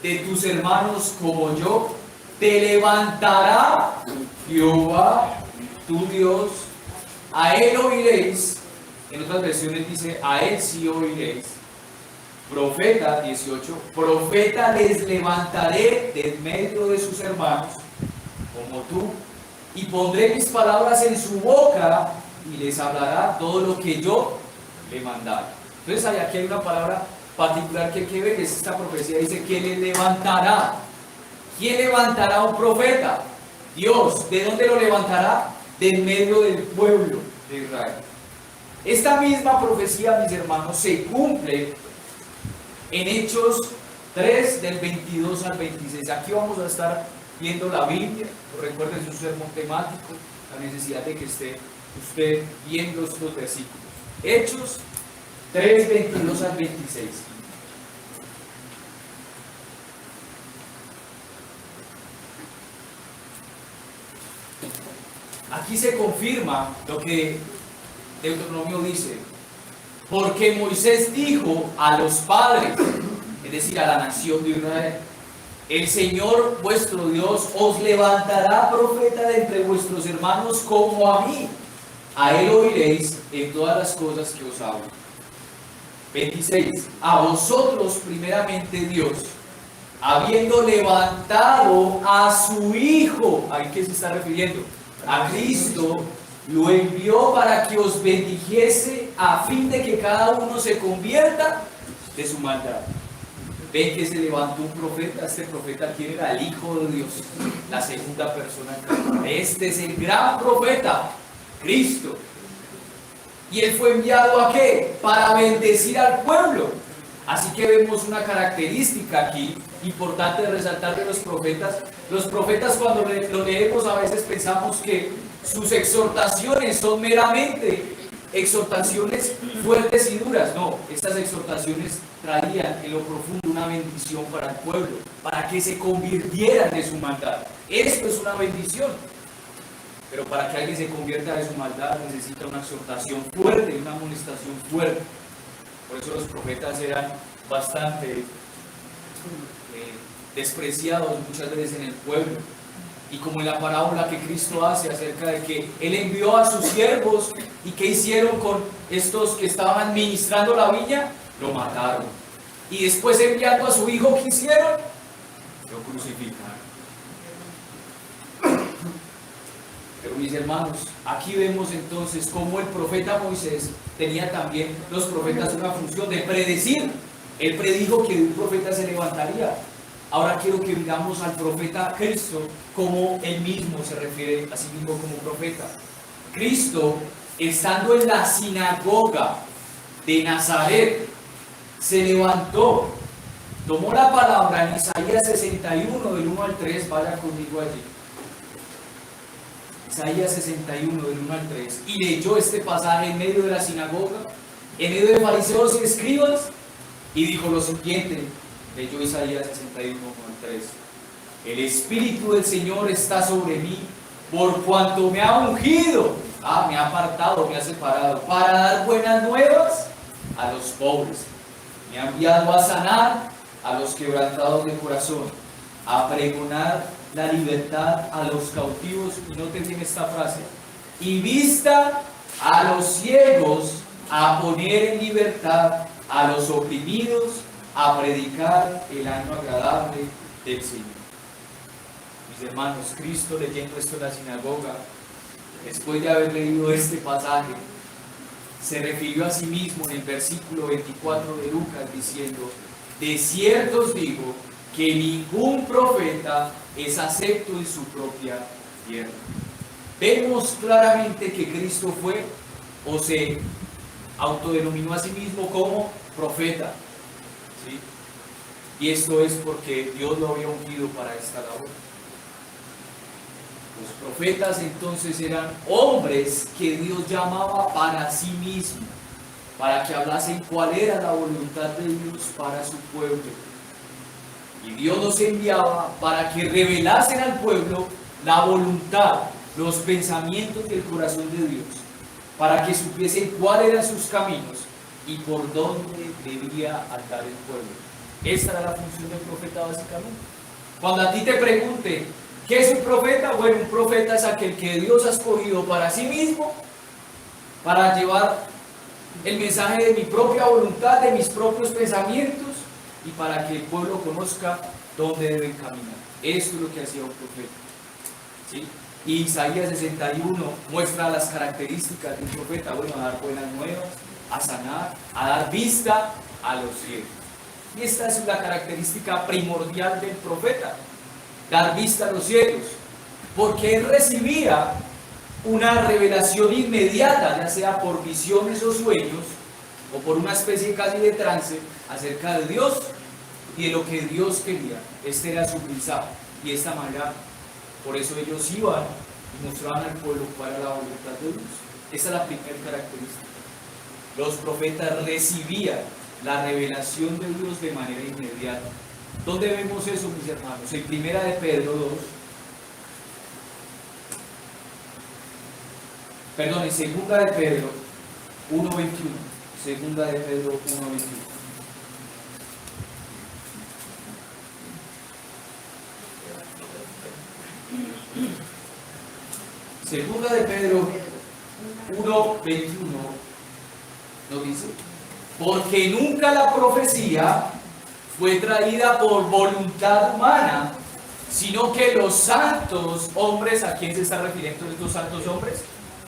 de tus hermanos como yo, te levantará Jehová tu Dios, a él oiréis. En otras versiones dice: a él sí oiréis. Profeta 18, profeta les levantaré de en medio de sus hermanos como tú, y pondré mis palabras en su boca y les hablará todo lo que yo le mandare. Entonces aquí hay una palabra particular que hay que ver, es esta profecía, dice que le levantará. ¿Quién levantará a un profeta? Dios. ¿De dónde lo levantará? De en medio del pueblo de Israel. Esta misma profecía, mis hermanos, se cumple en Hechos 3 del 22 al 26. Aquí vamos a estar viendo la Biblia. Recuerden, es un sermón temático, la necesidad de que esté usted viendo estos versículos. Hechos 3, 22 al 26. Aquí se confirma lo que Deuteronomio dice: porque Moisés dijo a los padres, es decir, a la nación de Israel: el Señor vuestro Dios os levantará profeta de entre vuestros hermanos como a mí. A él oiréis en todas las cosas que os hablo. 26. A vosotros primeramente Dios, habiendo levantado a su Hijo, ¿a qué se está refiriendo? A Cristo, lo envió para que os bendijese a fin de que cada uno se convierta de su maldad. Ven que se levantó un profeta. Este profeta, ¿quién era? El Hijo de Dios, la segunda persona. Este es el gran profeta, Cristo. ¿Y él fue enviado a qué? Para bendecir al pueblo. Así que vemos una característica aquí importante de resaltar de los profetas. Los profetas, cuando lo leemos, a veces pensamos que sus exhortaciones son meramente exhortaciones fuertes y duras. No, estas exhortaciones traían en lo profundo una bendición para el pueblo, para que se convirtieran de su maldad. Esto es una bendición. Pero para que alguien se convierta de su maldad necesita una exhortación fuerte, una amonestación fuerte. Por eso los profetas eran bastante despreciados muchas veces en el pueblo. Y como en la parábola que Cristo hace acerca de que Él envió a sus siervos, ¿y qué hicieron con estos que estaban administrando la viña? Lo mataron. Y después, enviando a su Hijo, ¿qué hicieron? Lo crucificaron. Pero mis hermanos, aquí vemos entonces cómo el profeta Moisés tenía también, los profetas, una función de predecir. Él predijo que un profeta se levantaría. Ahora quiero que miramos al profeta Cristo, como él mismo se refiere a sí mismo como profeta. Cristo, estando en la sinagoga de Nazaret, se levantó, tomó la palabra en Isaías 61, del 1 al 3, vaya conmigo allí. Isaías 61, del 1 al 3, y leyó este pasaje en medio de la sinagoga, en medio de fariseos y escribas, y dijo lo siguiente. Leyó Isaías 61, 1 al 3. El Espíritu del Señor está sobre mí, por cuanto me ha ungido, me ha apartado, me ha separado, para dar buenas nuevas a los pobres. Me ha enviado a sanar a los quebrantados de corazón, a pregonar la libertad a los cautivos, y noten bien esta frase, y vista a los ciegos, a poner en libertad a los oprimidos, a predicar el año agradable del Señor. Mis hermanos, Cristo, leyendo esto en la sinagoga, después de haber leído este pasaje, se refirió a sí mismo en el versículo 24 de Lucas diciendo: de cierto os digo que ningún profeta es acepto en su propia tierra. Vemos claramente que Cristo fue o se autodenominó a sí mismo como profeta, ¿sí? Y esto es porque Dios lo había ungido para esta labor. Los profetas entonces eran hombres que Dios llamaba para sí mismo, para que hablasen cuál era la voluntad de Dios para su pueblo. Y Dios los enviaba para que revelasen al pueblo la voluntad, los pensamientos del corazón de Dios, para que supiesen cuáles eran sus caminos y por dónde debía andar el pueblo. Esta era la función del profeta básicamente. Cuando a ti te pregunten, ¿qué es un profeta? Bueno, un profeta es aquel que Dios ha escogido para sí mismo, para llevar el mensaje de mi propia voluntad, de mis propios pensamientos, y para que el pueblo conozca dónde deben caminar. Esto es lo que hacía un profeta, ¿sí? Y Isaías 61 muestra las características de un profeta: bueno, a dar buenas nuevas, a sanar, a dar vista a los ciegos. Y esta es la característica primordial del profeta: dar vista a los ciegos, porque él recibía una revelación inmediata, ya sea por visiones o sueños, o por una especie casi de trance, acerca de Dios y de lo que Dios quería. Este era su mensaje, y de esta manera, por eso ellos iban y mostraban al pueblo cuál era la voluntad de Dios. Esa es la primera característica. Los profetas recibían la revelación de Dios de manera inmediata. ¿Dónde vemos eso, mis hermanos? En Primera de Pedro 2, perdón, en Segunda de Pedro 1:21. Segunda de Pedro 1:21. Segunda de Pedro 1:21 nos dice: porque nunca la profecía fue traída por voluntad humana, sino que los santos hombres, ¿a quién se está refiriendo estos santos hombres?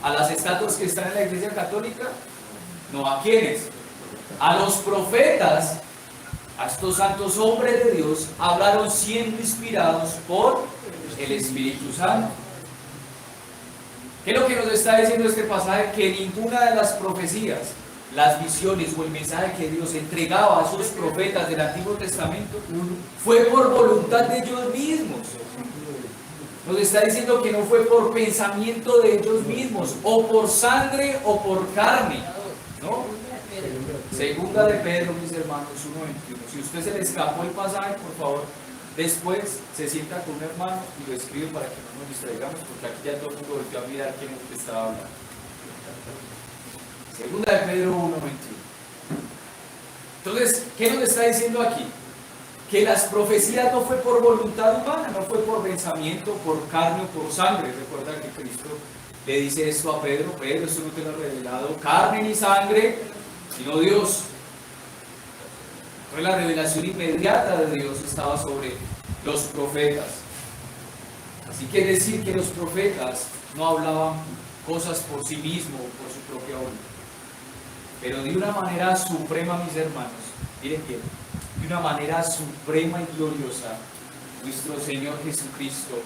¿A las estatuas que están en la Iglesia Católica? No, ¿a quiénes? A los profetas, a estos santos hombres de Dios, hablaron siendo inspirados por el Espíritu Santo. ¿Qué es lo que nos está diciendo este pasaje? Que ninguna de las profecías, las visiones o el mensaje que Dios entregaba a sus profetas del Antiguo Testamento fue por voluntad de ellos mismos. Nos está diciendo que no fue por pensamiento de ellos mismos, o por sangre o por carne, ¿no? Segunda de Pedro, mis hermanos, 1:21. Si usted se le escapó el pasaje, por favor, después se sienta con un hermano y lo escribe para que no nos distraigamos, porque aquí ya todo el mundo volvió a mirar quién es el que estaba hablando. Segunda de Pedro 1:21. Entonces, ¿qué nos está diciendo aquí? Que las profecías no fue por voluntad humana, no fue por pensamiento, por carne o por sangre. Recuerda que Cristo le dice esto a Pedro: Pedro, esto no te lo ha revelado carne ni sangre, sino Dios. Entonces la revelación inmediata de Dios estaba sobre los profetas. Así quiere decir que los profetas no hablaban cosas por sí mismos o por su propia voluntad, pero de una manera suprema, mis hermanos, miren bien, de una manera suprema y gloriosa, nuestro Señor Jesucristo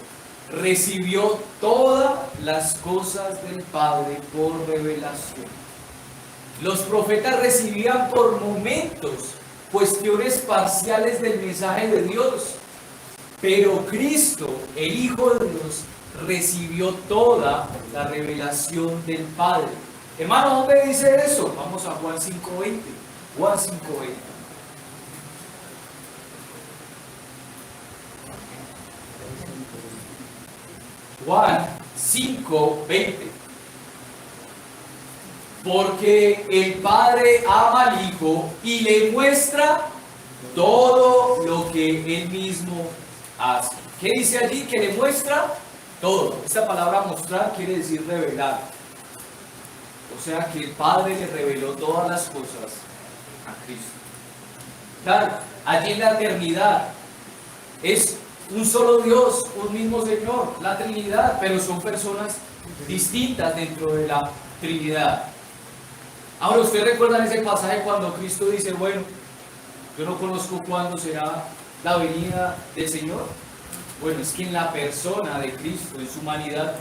recibió todas las cosas del Padre por revelación. Los profetas recibían por momentos cuestiones parciales del mensaje de Dios, pero Cristo, el Hijo de Dios, recibió toda la revelación del Padre. Hermano, ¿dónde dice eso? Vamos a Juan 5:20. Juan 5:20. Juan 5:20. Porque el Padre ama al Hijo y le muestra todo lo que Él mismo hace. ¿Qué dice allí? Que le muestra todo. Esta palabra mostrar quiere decir revelar. O sea que el Padre le reveló todas las cosas a Cristo. Claro, allí en la eternidad es un solo Dios, un mismo Señor, la Trinidad, pero son personas distintas dentro de la Trinidad. Ahora, ¿ustedes recuerdan ese pasaje cuando Cristo dice, bueno, yo no conozco cuándo será la venida del Señor? Bueno, es que en la persona de Cristo, en su humanidad,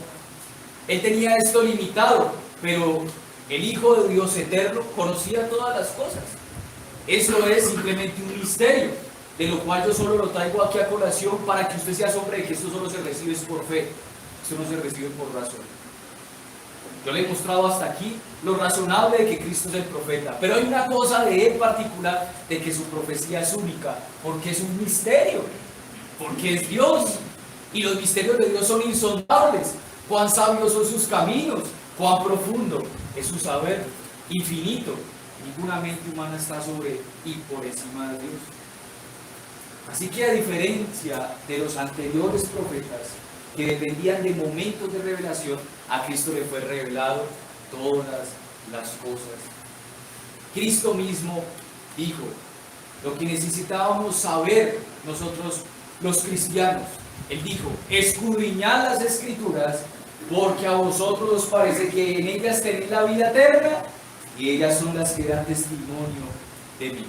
Él tenía esto limitado, pero el Hijo de Dios eterno conocía todas las cosas. Eso es simplemente un misterio, de lo cual yo solo lo traigo aquí a colación para que usted se asombre de que esto solo se recibe por fe, esto no se recibe por razón. Yo le he mostrado hasta aquí lo razonable de que Cristo es el profeta, pero hay una cosa de Él particular, de que su profecía es única, porque es un misterio, porque es Dios, y los misterios de Dios son insondables. Cuán sabios son sus caminos, cuán profundo es su saber, infinito. Ninguna mente humana está sobre y por encima de Dios. Así que a diferencia de los anteriores profetas, que dependían de momentos de revelación, a Cristo le fue revelado todas las cosas. Cristo mismo dijo, lo que necesitábamos saber nosotros los cristianos, Él dijo, escudriñad las Escrituras, porque a vosotros os parece que en ellas tenéis la vida eterna, y ellas son las que dan testimonio de mí.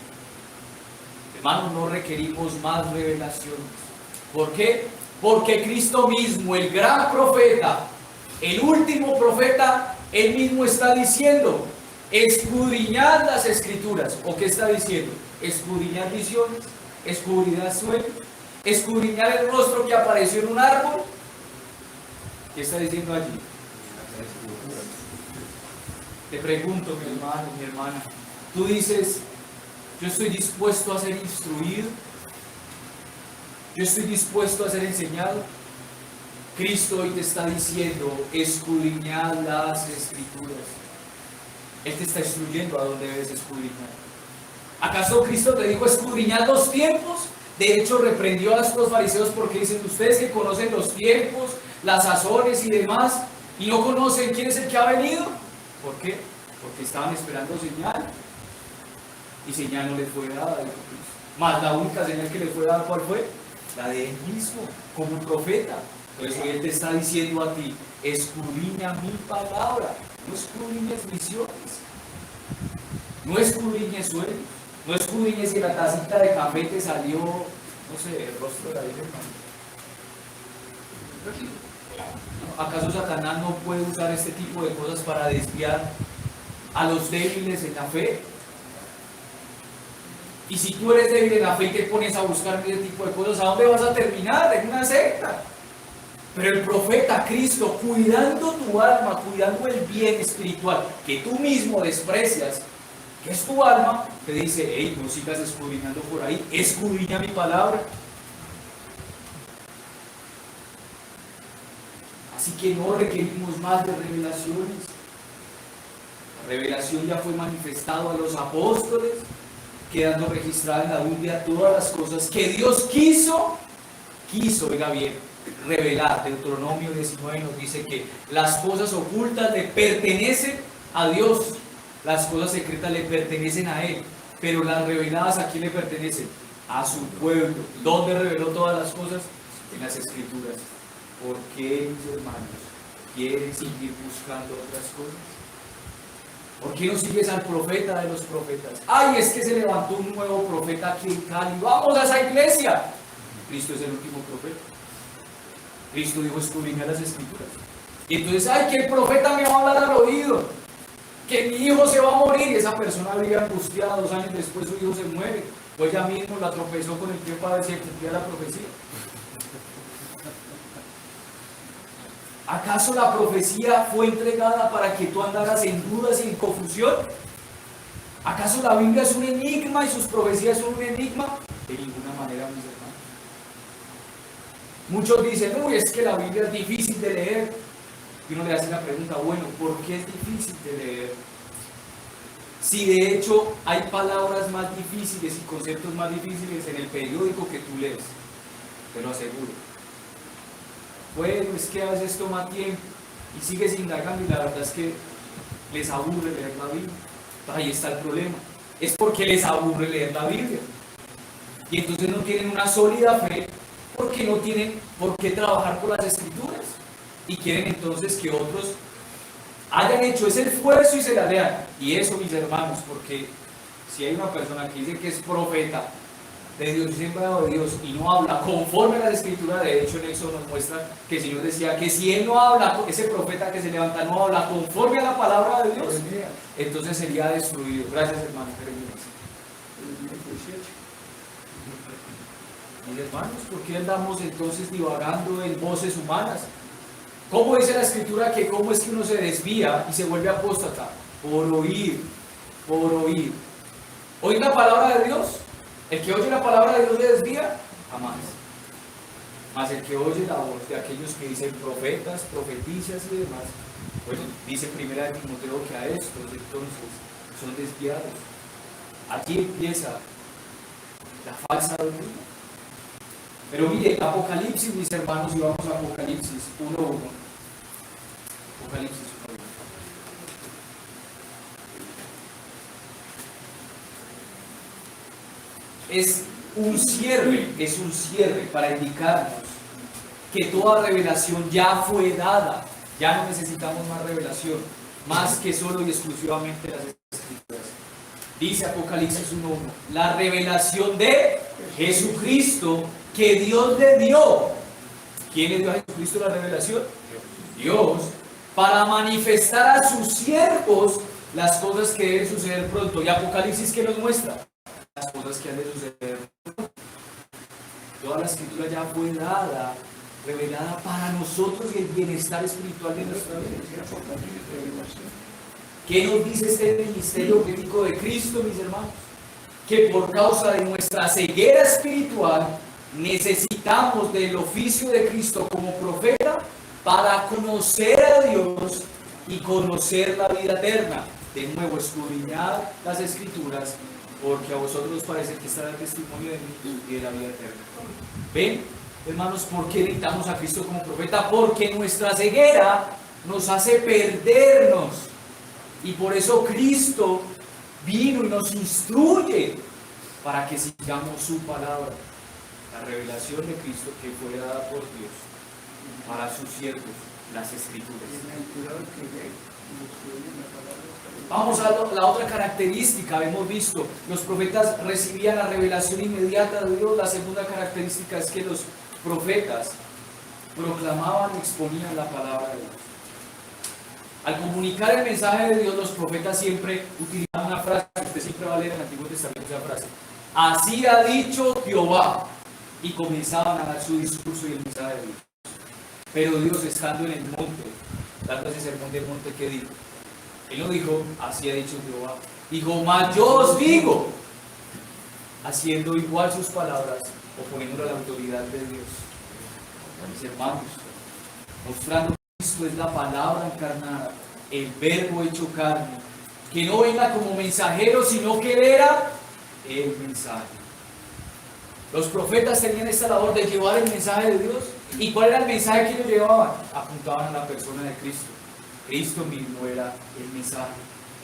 Hermanos, no requerimos más revelaciones. ¿Por qué? Porque Cristo mismo, el gran profeta, el último profeta, Él mismo está diciendo, escudriñad las Escrituras. ¿O qué está diciendo? Escudriñar visiones, escudriñar sueños, escudriñar el rostro que apareció en un árbol. ¿Qué está diciendo allí? Te pregunto, mi hermano, mi hermana, tú dices, yo estoy dispuesto a ser instruido, yo estoy dispuesto a ser enseñado. Cristo hoy te está diciendo, escudriñad las Escrituras. Él te está instruyendo a dónde debes escudriñar. ¿Acaso Cristo te dijo escudriñad los tiempos? De hecho, reprendió a los fariseos porque dicen, ustedes que conocen los tiempos, las sazones y demás, y no conocen quién es el que ha venido. ¿Por qué? Porque estaban esperando señal, y señal no les fue dada, dijo Cristo. Más la única señal que les fue dada, ¿cuál fue? La de Él mismo, como profeta. Entonces Él te está diciendo a ti, escudriña mi palabra, no escudriñes visiones, no escudriñes sueños, no escudriñes que la tacita de café te salió, no sé, el rostro de la Virgen María. ¿Acaso Satanás no puede usar este tipo de cosas para desviar a los débiles en la fe? Y si tú eres débil en la fe y te pones a buscar ese tipo de cosas, ¿a dónde vas a terminar? En una secta. Pero el profeta Cristo, cuidando tu alma, cuidando el bien espiritual que tú mismo desprecias, que es tu alma, te dice, hey, no sigas escudriñando por ahí, escudriña mi palabra. Así que no requerimos más de revelaciones. La revelación ya fue manifestado a los apóstoles, quedando registrada en la Biblia todas las cosas que Dios quiso, oiga bien, revelar. Deuteronomio 19 nos dice que las cosas ocultas le pertenecen a Dios, las cosas secretas le pertenecen a Él, pero las reveladas, ¿a quién le pertenecen? A su pueblo. ¿Dónde reveló todas las cosas? En las Escrituras. ¿Por qué, mis hermanos, quieren seguir buscando otras cosas? ¿Por qué no sigues al profeta de los profetas? ¡Ay, es que se levantó un nuevo profeta aquí en Cali! ¡Vamos a esa iglesia! Cristo es el último profeta. Cristo dijo, escudriñar las Escrituras. Y entonces, ¡ay, que el profeta me va a hablar al oído! ¡Que mi hijo se va a morir! Y esa persona vive angustiada, 2 años después su hijo se muere. Pues ella mismo la tropezó con el pie para ver si cumplía la profecía. ¿Acaso la profecía fue entregada para que tú andaras en dudas y en confusión? ¿Acaso la Biblia es un enigma y sus profecías son un enigma? De ninguna manera, mis hermanos. Muchos dicen, uy, es que la Biblia es difícil de leer. Y uno le hace la pregunta, bueno, ¿por qué es difícil de leer? Si de hecho hay palabras más difíciles y conceptos más difíciles en el periódico que tú lees, te lo aseguro. Bueno, es que a veces toma tiempo y sigues indagando y la verdad es que les aburre leer la Biblia. Ahí está el problema. Es porque les aburre leer la Biblia. Y entonces no tienen una sólida fe porque no tienen por qué trabajar por las Escrituras y quieren entonces que otros hayan hecho ese esfuerzo y se la lean. Y eso, mis hermanos, porque si hay una persona que dice que es profeta de Dios, sembrado de Dios, y no habla conforme a la Escritura, de hecho en Éxodo nos muestra que el Señor decía que si él no habla, ese profeta que se levanta no habla conforme a la palabra de Dios, entonces sería destruido. Gracias, hermano. Mis hermanos, ¿por qué andamos entonces divagando en voces humanas? ¿Cómo dice la Escritura que cómo es que uno se desvía y se vuelve apóstata? Por oír, por oír. ¿Oír la palabra de Dios? ¿El que oye la palabra de Dios le desvía? Jamás. Mas el que oye la voz de aquellos que dicen profetas, profetizas y demás, bueno, dice primera de Timoteo que a estos entonces son desviados. Aquí empieza la falsa doctrina. Pero mire, Apocalipsis, mis hermanos, y vamos a Apocalipsis 1:1. Apocalipsis 1:1. Es un cierre para indicarnos que toda revelación ya fue dada. Ya no necesitamos más revelación, más que solo y exclusivamente las Escrituras. Dice Apocalipsis 1:1, la revelación de Jesucristo que Dios le dio. ¿Quién le dio a Jesucristo la revelación? Dios, para manifestar a sus siervos las cosas que deben suceder pronto. ¿Y Apocalipsis qué nos muestra? Las cosas que han de suceder pronto. Toda la Escritura ya fue dada, revelada para nosotros y el bienestar espiritual de nuestra vida. ¿Qué nos dice este ministerio profético de Cristo, mis hermanos? Que por causa de nuestra ceguera espiritual necesitamos del oficio de Cristo como profeta para conocer a Dios y conocer la vida eterna. De nuevo, escudriñad las Escrituras, porque a vosotros os parece que está el testimonio de mí y de la vida eterna. ¿Ven, hermanos, por qué necesitamos a Cristo como profeta? Porque nuestra ceguera nos hace perdernos. Y por eso Cristo vino y nos instruye para que sigamos su palabra. La revelación de Cristo que fue dada por Dios para sus siervos, las Escrituras. Vamos a la otra característica. Hemos visto, los profetas recibían la revelación inmediata de Dios. La segunda característica es que los profetas proclamaban y exponían la palabra de Dios. Al comunicar el mensaje de Dios, los profetas siempre utilizaban una frase que usted siempre va a leer en el Antiguo Testamento, esa frase: así ha dicho Jehová, y comenzaban a dar su discurso y el mensaje de Dios. Pero Dios, estando en el monte, dando ese sermón del monte, ¿qué dijo? Él no dijo, así ha dicho Jehová. Dijo, mas yo os digo, haciendo igual sus palabras, oponiendo la autoridad de Dios. Mis hermanos, mostrando que Cristo es la palabra encarnada, el verbo hecho carne, que no venga como mensajero, sino que él era el mensaje. Los profetas tenían esta labor de llevar el mensaje de Dios. ¿Y cuál era el mensaje que ellos llevaban? Apuntaban a la persona de Cristo. Cristo mismo era el mensaje.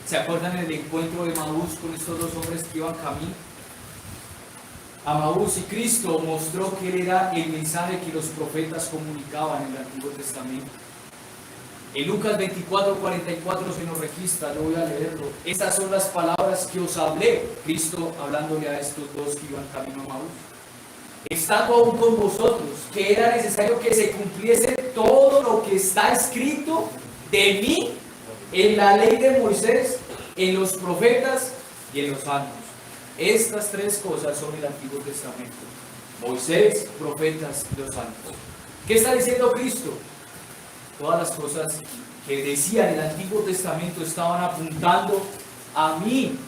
¿Se acuerdan del encuentro de Maús con estos dos hombres que iban camino a Maús? Y Cristo mostró que él era el mensaje que los profetas comunicaban en el Antiguo Testamento. En Lucas 24:44 se nos registra, yo voy a leerlo. Estas son las palabras que os hablé. Cristo hablándole a estos dos que iban camino a Maús. Estando aún con vosotros, que era necesario que se cumpliese todo lo que está escrito de mí en la ley de Moisés, en los profetas y en los salmos. Estas tres cosas son el Antiguo Testamento: Moisés, profetas y los salmos. ¿Qué está diciendo Cristo? Todas las cosas que decía en el Antiguo Testamento estaban apuntando a mí.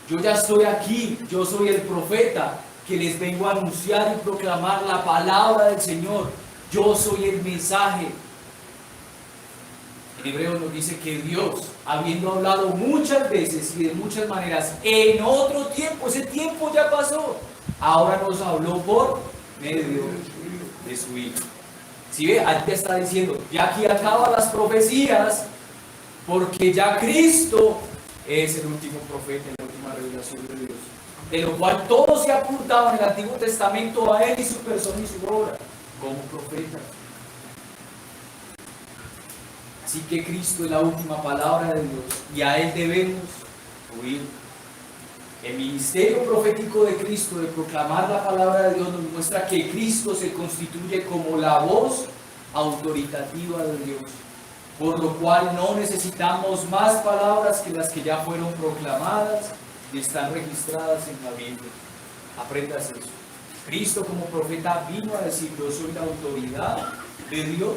Yo ya estoy aquí, yo soy el profeta que les vengo a anunciar y proclamar la palabra del Señor. Yo soy el mensaje. En Hebreos nos dice que Dios, habiendo hablado muchas veces y de muchas maneras en otro tiempo, ese tiempo ya pasó, ahora nos habló por medio de su Hijo. Si ve, aquí está diciendo, ya aquí acaban las profecías, porque ya Cristo es el último profeta, la última revelación de Dios. de lo cual todo se apuntaba en el Antiguo Testamento a Él y su persona y su obra, como profeta. Así que Cristo es la última palabra de Dios y a Él debemos oír. El ministerio profético de Cristo de proclamar la palabra de Dios nos muestra que Cristo se constituye como la voz autoritativa de Dios, por lo cual no necesitamos más palabras que las que ya fueron proclamadas y están registradas en la Biblia. Aprendas eso. Cristo como profeta vino a decir: yo soy la autoridad de Dios,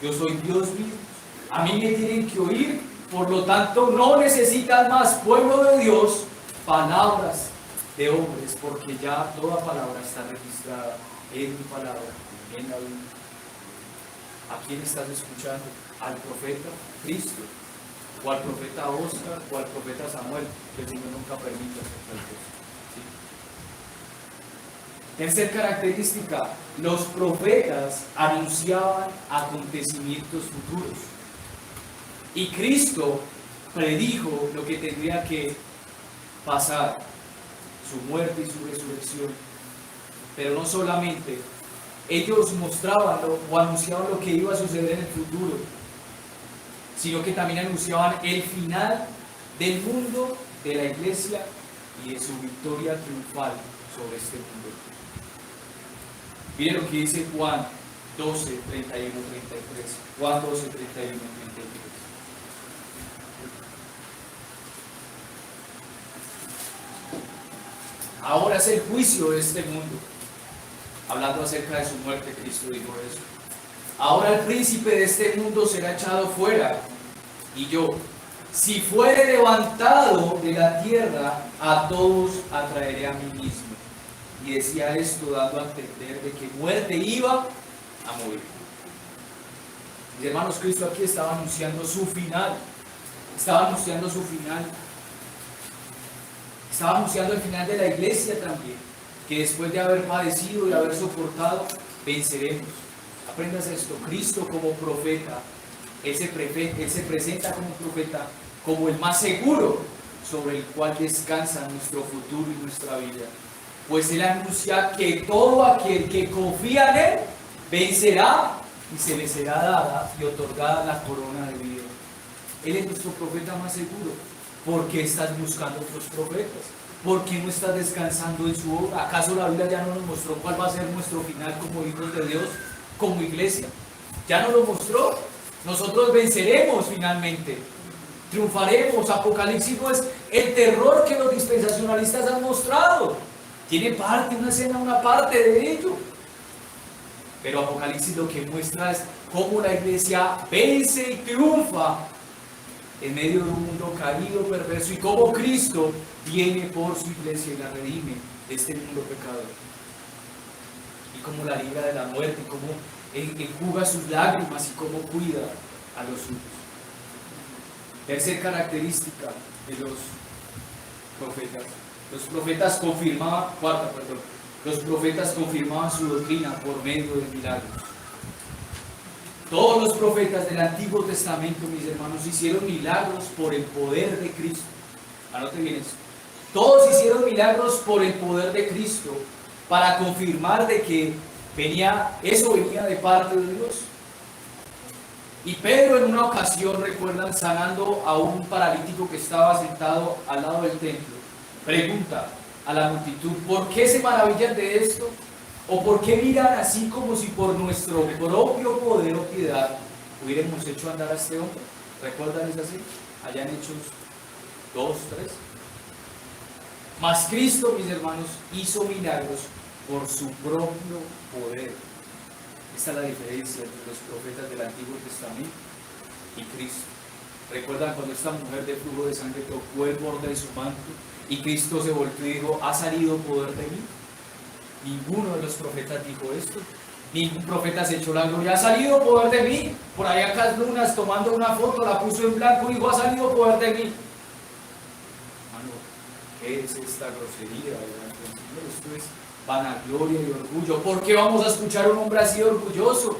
yo soy Dios mismo, a mí me tienen que oír, por lo tanto no necesitan más, pueblo de Dios, palabras de hombres, porque ya toda palabra está registrada en mi palabra, en la Biblia. ¿A quién estás escuchando? ¿Al profeta Cristo? ¿O al profeta Oscar? ¿O al profeta Samuel? Que el Señor nunca permite hacer tal cosa. ¿Sí? Tercer característica: los profetas anunciaban acontecimientos futuros. Y Cristo predijo lo que tendría que pasar, su muerte y su resurrección. Pero no solamente ellos mostraban o anunciaban lo que iba a suceder en el futuro, sino que también anunciaban el final del mundo, de la iglesia y de su victoria triunfal sobre este mundo. Miren lo que dice Juan 12, 31, 33. Juan 12, 31, 33. Ahora es el juicio de este mundo. Hablando acerca de su muerte, Cristo dijo eso. Ahora el príncipe de este mundo será echado fuera. Y yo, si fuere levantado de la tierra, a todos atraeré a mí mismo. Y decía esto dando a entender de que muerte iba a morir. Mis hermanos, Cristo aquí estaba anunciando su final. Estaba anunciando su final. Estaba anunciando el final de la iglesia también, que después de haber padecido y haber soportado, venceremos. Aprendas esto: Cristo como profeta, Él se presenta como profeta, como el más seguro sobre el cual descansa nuestro futuro y nuestra vida. Pues Él anuncia que todo aquel que confía en Él vencerá y se le será dada y otorgada la corona de vida. Él es nuestro profeta más seguro. ¿Por qué estás buscando otros profetas? ¿Por qué no estás descansando en su obra? ¿Acaso la Biblia ya no nos mostró cuál va a ser nuestro final como hijos de Dios, como iglesia? ¿Ya nos lo mostró? Nosotros venceremos finalmente, triunfaremos. Apocalipsis no es el terror que los dispensacionalistas han mostrado. Tiene parte, una parte de ello. Pero Apocalipsis lo que muestra es cómo la iglesia vence y triunfa en medio de un mundo caído, perverso, y cómo Cristo viene por su iglesia y la redime de este mundo pecador. Y cómo la libra de la muerte, y cómo enjuga sus lágrimas y cómo cuida a los suyos. Tercer característica de los profetas. Los profetas confirmaban su doctrina por medio de milagros. Todos los profetas del Antiguo Testamento, mis hermanos, hicieron milagros por el poder de Cristo. Anoten bien eso. Todos hicieron milagros por el poder de Cristo para confirmar de que eso venía de parte de Dios. Y Pedro en una ocasión, recuerdan, sanando a un paralítico que estaba sentado al lado del templo, pregunta a la multitud: ¿por qué se maravillan de esto? ¿O por qué miran así como si por nuestro propio poder o piedad hubiéramos hecho andar a este hombre? ¿Recuerdan? Es así, allá en Hechos 2, 3. Mas Cristo, mis hermanos, hizo milagros por su propio poder. Esta es la diferencia entre los profetas del Antiguo Testamento y Cristo. ¿Recuerdan cuando esta mujer de flujo de sangre tocó el borde de su manto y Cristo se volvió y dijo: ¿ha salido poder de mí? Ninguno de los profetas dijo esto. Ningún profeta se echó la gloria: ¿ha salido poder de mí? Por ahí acá Lunas tomando una foto, la puso en blanco y dijo: ¿ha salido poder de mí? Hermano, ¿qué es esta grosería? Esto es vanagloria y orgullo. ¿Por qué vamos a escuchar a un hombre así orgulloso?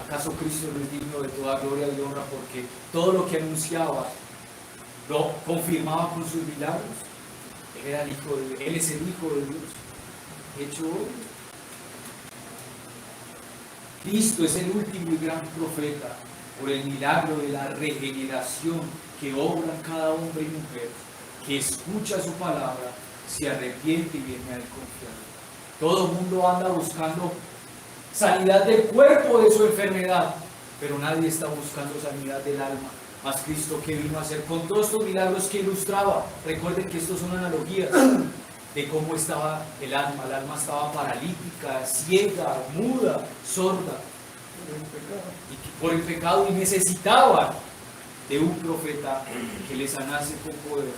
¿Acaso Cristo no es digno de toda gloria y honra porque todo lo que anunciaba lo confirmaba con sus milagros? Él es el Hijo de Dios, hecho hombre. Cristo es el último y gran profeta por el milagro de la regeneración que obra en cada hombre y mujer que escucha su palabra, se arrepiente y viene a él confiado. Todo el mundo anda buscando sanidad del cuerpo de su enfermedad, pero nadie está buscando sanidad del alma. Mas Cristo, ¿qué vino a hacer con todos estos milagros que ilustraba? Recuerden que estos son analogías de cómo estaba el alma. El alma estaba paralítica, ciega, muda, sorda por el pecado, y necesitaban de un profeta que les sanase con poder.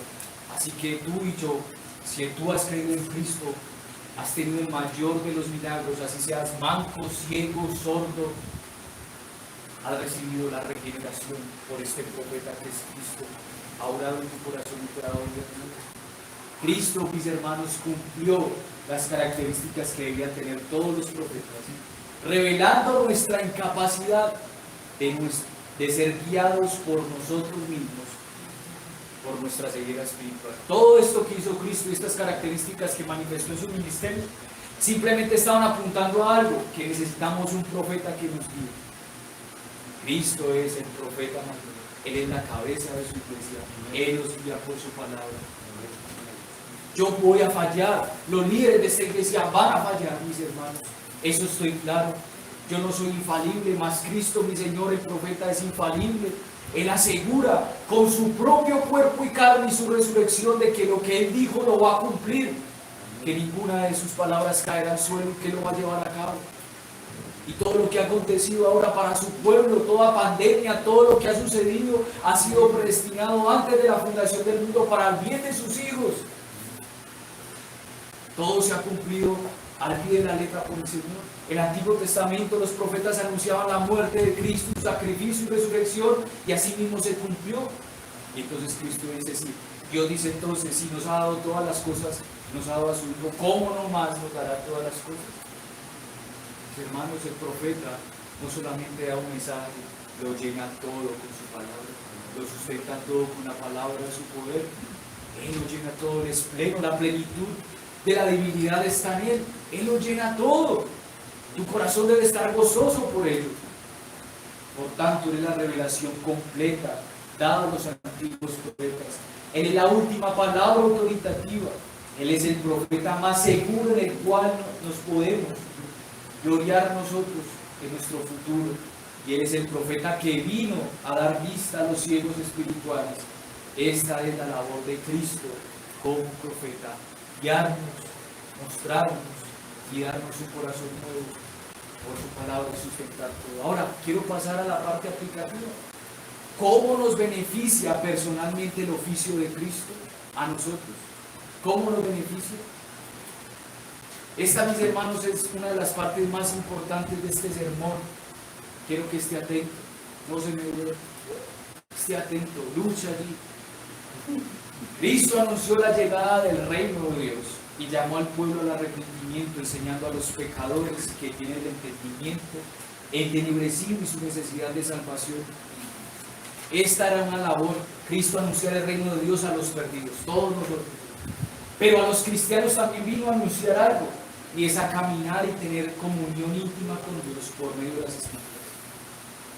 Así que tú y yo, si tú has creído en Cristo, has tenido el mayor de los milagros, así seas manco, ciego, sordo, has recibido la regeneración por este profeta que es Cristo. Ha orado en tu corazón y te ha dado vida. Cristo, mis hermanos, cumplió las características que debían tener todos los profetas, revelando nuestra incapacidad de ser guiados por nosotros mismos, por nuestra ceguera espiritual. Todo esto que hizo Cristo y estas características que manifestó en su ministerio simplemente estaban apuntando a algo, que necesitamos un profeta que nos guíe. Cristo es el profeta mayor, Él es la cabeza de su iglesia, Él nos guía por su palabra. Yo voy a fallar, los líderes de esta iglesia van a fallar, mis hermanos, eso estoy claro. Yo no soy infalible, mas Cristo, mi Señor, el profeta, es infalible. Él asegura con su propio cuerpo y carne y su resurrección de que lo que Él dijo lo va a cumplir, que ninguna de sus palabras caerá al suelo y que lo va a llevar a cabo. Y todo lo que ha acontecido ahora para su pueblo, toda pandemia, todo lo que ha sucedido, ha sido predestinado antes de la fundación del mundo para el bien de sus hijos. Todo se ha cumplido al pie de la letra por el Señor. El Antiguo Testamento, los profetas anunciaban la muerte de Cristo, su sacrificio y resurrección, y así mismo se cumplió. Y entonces Cristo dice, sí, Dios dice entonces, si nos ha dado todas las cosas, nos ha dado a su Hijo, ¿cómo no más nos dará todas las cosas? Mis hermanos, el profeta no solamente da un mensaje, lo llena todo con su palabra, lo sustenta todo con la palabra de su poder. Él lo llena todo, el esplendor, la plenitud de la divinidad está en Él. Él lo llena todo. Tu corazón debe estar gozoso por ello. Por tanto, Él es la revelación completa dada a los antiguos profetas. Él es la última palabra autoritativa. Él es el profeta más seguro en el cual nos podemos gloriar nosotros en nuestro futuro. Y Él es el profeta que vino a dar vista a los ciegos espirituales. Esta es la labor de Cristo como profeta: guiarnos, mostrarnos y darnos un corazón nuevo por su palabra y sustentar todo. Ahora, quiero pasar a la parte aplicativa. ¿Cómo nos beneficia personalmente el oficio de Cristo a nosotros? ¿Cómo nos beneficia? Esta, mis hermanos, es una de las partes más importantes de este sermón. Quiero que esté atento, no se me olvide. Esté atento, lucha allí. Cristo anunció la llegada del reino de Dios y llamó al pueblo al arrepentimiento, enseñando a los pecadores que tienen el entendimiento entenebrecido y su necesidad de salvación. Esta era una labor. Cristo anunciar el reino de Dios a los perdidos, todos nosotros. Pero a los cristianos también vino a anunciar algo, y es a caminar y tener comunión íntima con Dios por medio de las Escrituras.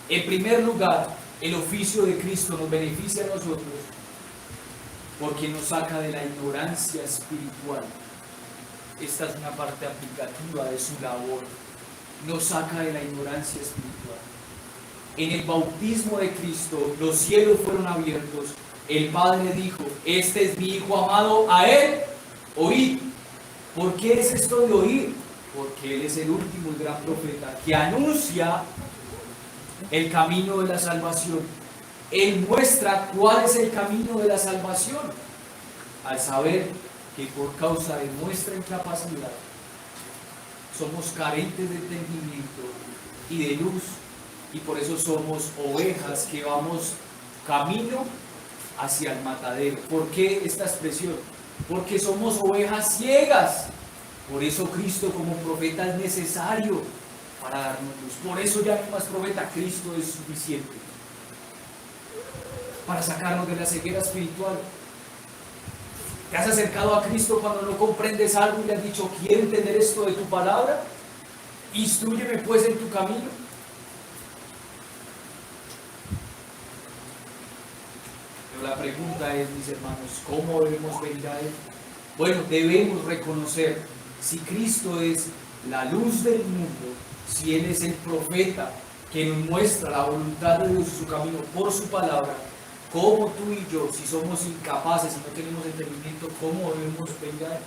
En primer lugar, el oficio de Cristo nos beneficia a nosotros porque nos saca de la ignorancia espiritual. Esta es una parte aplicativa de su labor. Nos saca de la ignorancia espiritual. En el bautismo de Cristo, los cielos fueron abiertos. El Padre dijo: este es mi Hijo amado, a Él oíd. ¿Por qué es esto de oír? Porque Él es el último y gran profeta que anuncia el camino de la salvación. Él muestra cuál es el camino de la salvación, al saber que por causa de nuestra incapacidad somos carentes de entendimiento y de luz, y por eso somos ovejas que vamos camino hacia el matadero. ¿Por qué esta expresión? Porque somos ovejas ciegas. Por eso Cristo como profeta es necesario para darnos luz. Por eso ya no hay más profeta, Cristo es suficiente para sacarnos de la ceguera espiritual. ¿Te has acercado a Cristo cuando no comprendes algo y le has dicho, quiero entender esto de tu palabra? Instrúyeme pues en tu camino. Pero la pregunta es, mis hermanos, ¿cómo debemos venir a Él? Bueno, debemos reconocer, si Cristo es la luz del mundo, si Él es el profeta que nos muestra la voluntad de Dios y su camino por su palabra, ¿cómo tú y yo, si somos incapaces y no tenemos entendimiento, cómo debemos venir a Él?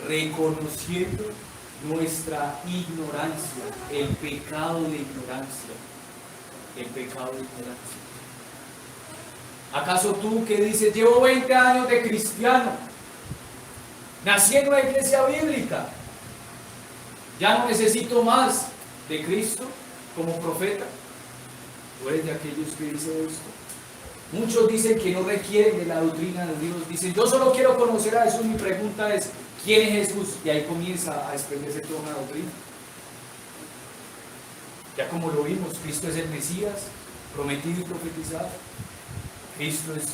Reconociendo nuestra ignorancia, el pecado de ignorancia, el pecado de ignorancia. ¿Acaso tú que dices, llevo 20 años de cristiano, nací en una iglesia bíblica, ya no necesito más de Cristo como profeta? ¿Tú eres de aquellos que dicen esto? Muchos dicen que no requieren de la doctrina de Dios, dicen, yo solo quiero conocer a Jesús, mi pregunta es, ¿quién es Jesús? Y ahí comienza a desprenderse toda una doctrina. Ya como lo vimos, Cristo es el Mesías, prometido y profetizado. Cristo es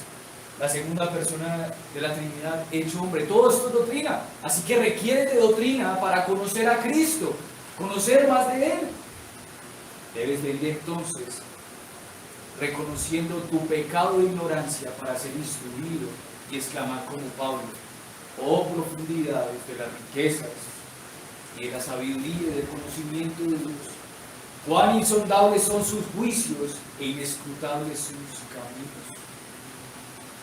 la segunda persona de la Trinidad, hecho hombre. Todo esto es doctrina. Así que requiere de doctrina para conocer a Cristo, conocer más de Él. Debes venir entonces reconociendo tu pecado de ignorancia para ser instruido y exclamar como Pablo, oh profundidades de las riquezas y de la sabiduría y del conocimiento de Dios, cuán insondables son sus juicios e inescrutables sus caminos.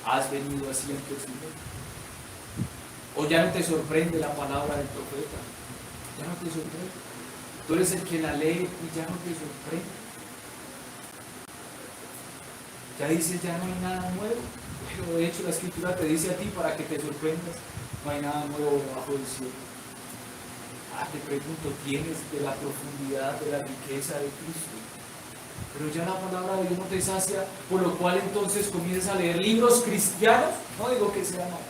¿Has venido así ante el Señor? ¿O ya no te sorprende la palabra del profeta? ¿Ya no te sorprende? Tú eres el que la lee y ya no te sorprende. Ya dices, ya no hay nada nuevo. Pero de hecho la Escritura te dice a ti para que te sorprendas, no hay nada nuevo debajo del cielo. Te pregunto, ¿tienes de la profundidad de la riqueza de Cristo? Pero ya la palabra de Dios no te sacia, por lo cual entonces comienzas a leer libros cristianos. No digo que sea malo,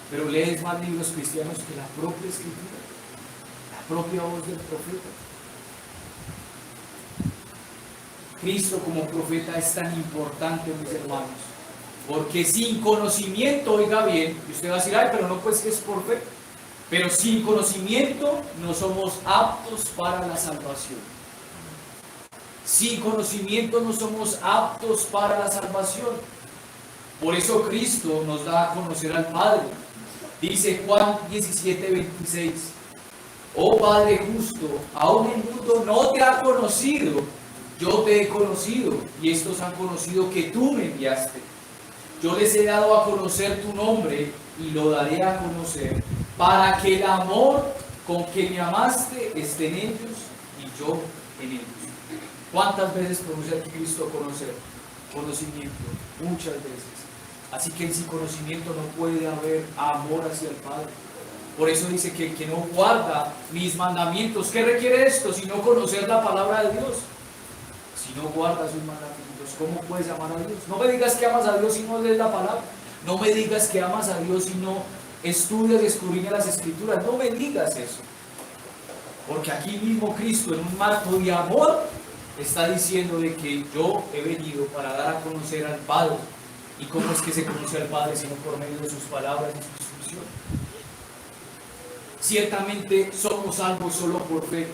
pero lees más libros cristianos que la propia Escritura, la propia voz del profeta. Cristo como profeta es tan importante, mis hermanos, porque sin conocimiento, oiga bien, y usted va a decir, ay, pero no, pues que es por fe, pero sin conocimiento no somos aptos para la salvación. Sin conocimiento no somos aptos para la salvación. Por eso Cristo nos da a conocer al Padre. Dice Juan 17:26, oh Padre justo, aún el mundo no te ha conocido, yo te he conocido, y estos han conocido que tú me enviaste. Yo les he dado a conocer tu nombre y lo daré a conocer, para que el amor con que me amaste esté en ellos y yo en ellos. ¿Cuántas veces pronuncia aquí Cristo conocer? Conocimiento, muchas veces. Así que sin conocimiento no puede haber amor hacia el Padre. Por eso dice que el que no guarda mis mandamientos, ¿qué requiere esto? Si no conocer la palabra de Dios. Si no guardas sus mandamientos, ¿cómo puedes amar a Dios? No me digas que amas a Dios si no lees la palabra. No me digas que amas a Dios si no estudias y escudriñas las Escrituras. No me digas eso. Porque aquí mismo Cristo, en un marco de amor, está diciendo de que yo he venido para dar a conocer al Padre. ¿Y cómo es que se conoce al Padre sino por medio de sus palabras y su instrucción? Ciertamente somos salvos solo por fe.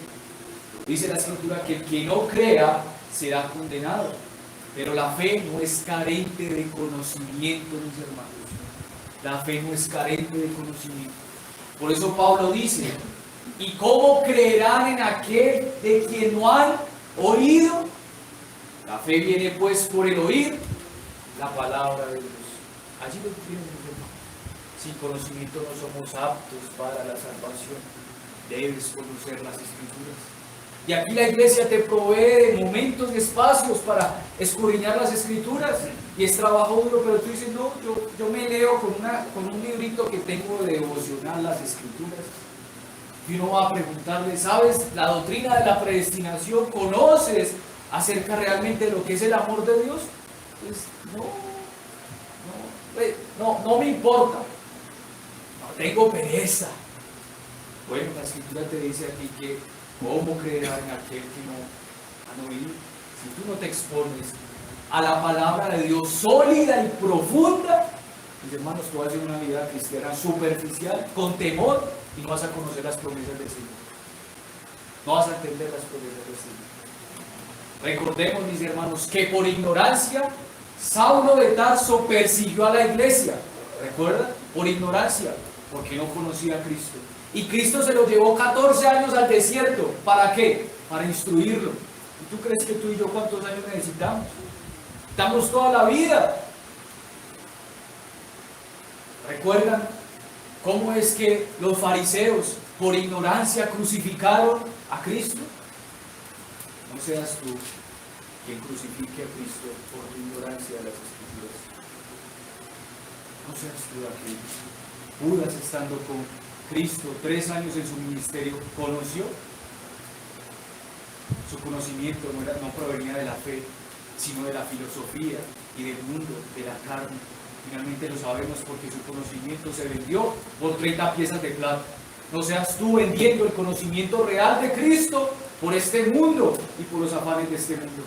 Dice la Escritura que el que no crea será condenado. Pero la fe no es carente de conocimiento, mis hermanos. La fe no es carente de conocimiento. Por eso Pablo dice, ¿y cómo creerán en aquel de quien no han oído? La fe viene pues por el oír la palabra de Dios. Allí lo tienen, mis hermanos. Sin conocimiento no somos aptos para la salvación. Debes conocer las Escrituras. Y aquí la iglesia te provee de momentos y espacios para escudriñar las Escrituras. Y es trabajo duro, pero tú dices, no, yo me leo con un librito que tengo de devocionar las Escrituras. Y uno va a preguntarle, ¿sabes la doctrina de la predestinación? ¿Conoces acerca realmente de lo que es el amor de Dios? Pues no me importa. No tengo pereza. Bueno, la Escritura te dice aquí que ¿cómo creerán en aquel que no han oído? Si tú no te expones a la palabra de Dios sólida y profunda, Mis hermanos, tú vas a hacer una vida cristiana superficial, con temor, y no vas a conocer las promesas del Señor. No vas a entender las promesas del Señor. Recordemos, mis hermanos, que por ignorancia Saulo de Tarso persiguió a la iglesia. ¿Recuerdan? Por ignorancia, porque no conocía a Cristo. Y Cristo se lo llevó 14 años al desierto. ¿Para qué? Para instruirlo. ¿Y tú crees que tú y yo cuántos años necesitamos? Necesitamos toda la vida. ¿Recuerdan cómo es que los fariseos por ignorancia crucificaron a Cristo? No seas tú quien crucifique a Cristo por tu ignorancia de las Escrituras. No seas tú aquel. Judas, estando con Cristo 3 años en su ministerio, conoció. Su conocimiento no provenía de la fe, sino de la filosofía y del mundo, de la carne. Finalmente lo sabemos porque su conocimiento se vendió por 30 piezas de plata. No seas tú vendiendo el conocimiento real de Cristo por este mundo y por los afanes de este mundo.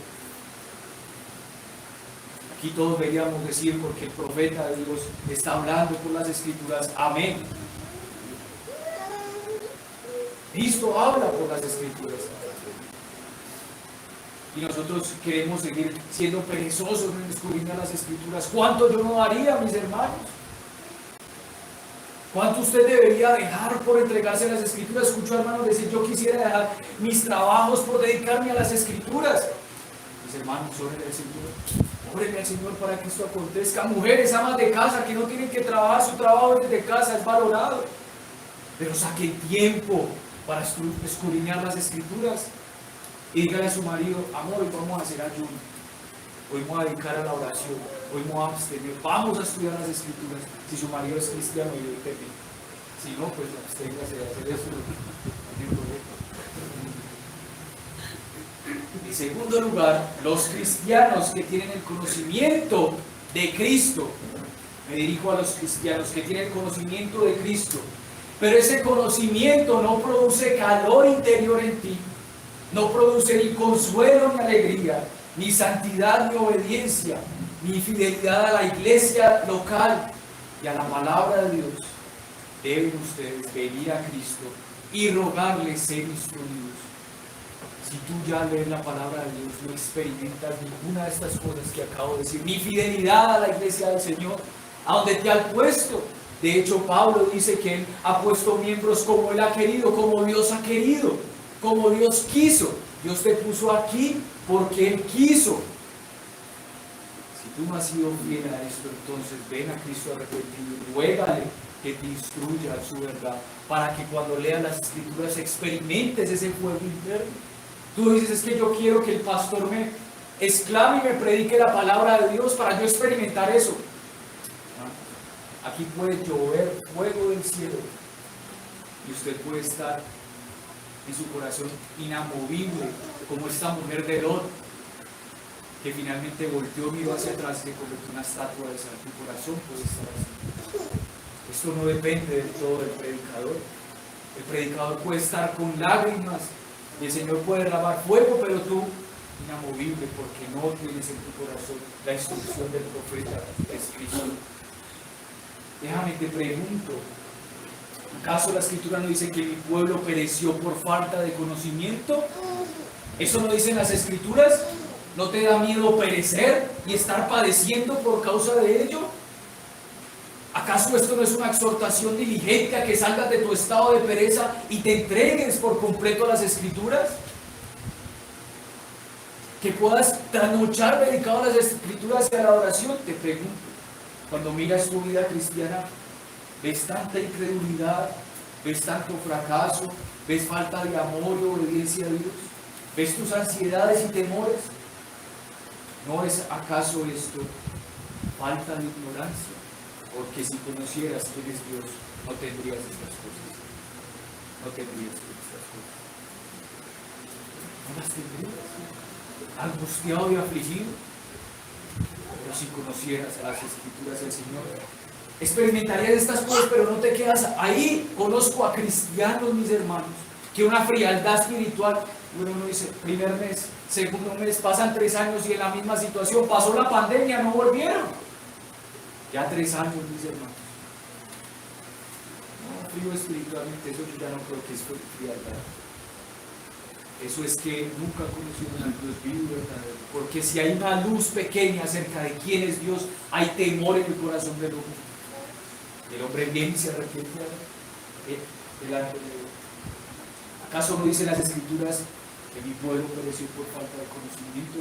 Aquí todos deberíamos decir, porque el profeta de Dios está hablando por las Escrituras, amén. Cristo habla por las Escrituras. Y nosotros queremos seguir siendo perezosos en escudriñar las Escrituras. ¿Cuánto yo no haría, mis hermanos? ¿Cuánto usted debería dejar por entregarse a las Escrituras? Escucho, hermanos, decir, yo quisiera dejar mis trabajos por dedicarme a las Escrituras. Mis hermanos, oren al Señor. Oren al Señor para que esto acontezca. Mujeres, amas de casa, que no tienen que trabajar, su trabajo desde casa es valorado. Pero saquen tiempo para escudriñar las Escrituras. Y dígale a su marido, amor, hoy vamos a hacer ayuno. Hoy me voy a dedicar a la oración. Hoy me voy a abstener. Vamos a estudiar las Escrituras. Si su marido es cristiano, yo le pedí. Si no, pues absténgase de hacer eso. En segundo lugar, los cristianos que tienen el conocimiento de Cristo, me dirijo a los cristianos que tienen el conocimiento de Cristo, pero ese conocimiento no produce calor interior en ti, no produce ni consuelo ni alegría, ni santidad ni obediencia, ni fidelidad a la iglesia local y a la palabra de Dios. Deben ustedes venir a Cristo y rogarle ser instruidos. Si tú ya lees la palabra de Dios, no experimentas ninguna de estas cosas que acabo de decir, ni fidelidad a la iglesia del Señor, a donde te ha puesto. De hecho, Pablo dice que Él ha puesto miembros como Él ha querido, como Dios ha querido, como Dios quiso. Dios te puso aquí porque Él quiso. Si tú no has sido fiel a esto, entonces ven a Cristo arrepentido y ruégale que te instruya a su verdad, para que cuando leas las Escrituras experimentes ese fuego interno. Tú dices, es que yo quiero que el pastor me exclame y me predique la palabra de Dios para yo experimentar eso. Aquí puede llover fuego del cielo y usted puede estar en su corazón inamovible, como esta mujer de Lot, que finalmente volteó, miró hacia atrás y se convirtió en una estatua de sal. Tu corazón puede estar así. Esto no depende del todo del predicador. El predicador puede estar con lágrimas y el Señor puede derramar fuego, pero tú inamovible, porque no tienes en tu corazón la instrucción del profeta, que es Cristo. Déjame te pregunto, ¿acaso la Escritura no dice que mi pueblo pereció por falta de conocimiento? ¿Eso no dicen las Escrituras? ¿No te da miedo perecer y estar padeciendo por causa de ello? ¿Acaso esto no es una exhortación diligente a que salgas de tu estado de pereza y te entregues por completo a las Escrituras? Que puedas trasnochar dedicado a las Escrituras y a la oración. Te pregunto, cuando miras tu vida cristiana, ¿ves tanta incredulidad? ¿Ves tanto fracaso? ¿Ves falta de amor y obediencia a Dios? ¿Ves tus ansiedades y temores? ¿No es acaso esto falta de ignorancia? Porque si conocieras quién es Dios, no tendrías estas cosas. No tendrías estas cosas. No las tendrías. Angustiado y afligido. Pero si conocieras las Escrituras del Señor, experimentarías estas cosas, pero no te quedas ahí. Conozco a cristianos, mis hermanos, que una frialdad espiritual, uno dice, primer mes, segundo mes, pasan 3 años y en la misma situación, pasó la pandemia, no volvieron. Ya 3 años, mis hermanos. No, frío espiritualmente, eso yo ya no creo que es frialdad. Eso es que nunca he conocido un Dios vivo y verdadero. Porque si hay una luz pequeña acerca de quién es Dios, hay temor en el corazón del hombre. El hombre viene y se arrepiente delante de Dios. ¿Acaso no dicen las Escrituras que mi pueblo pereció por falta de conocimiento?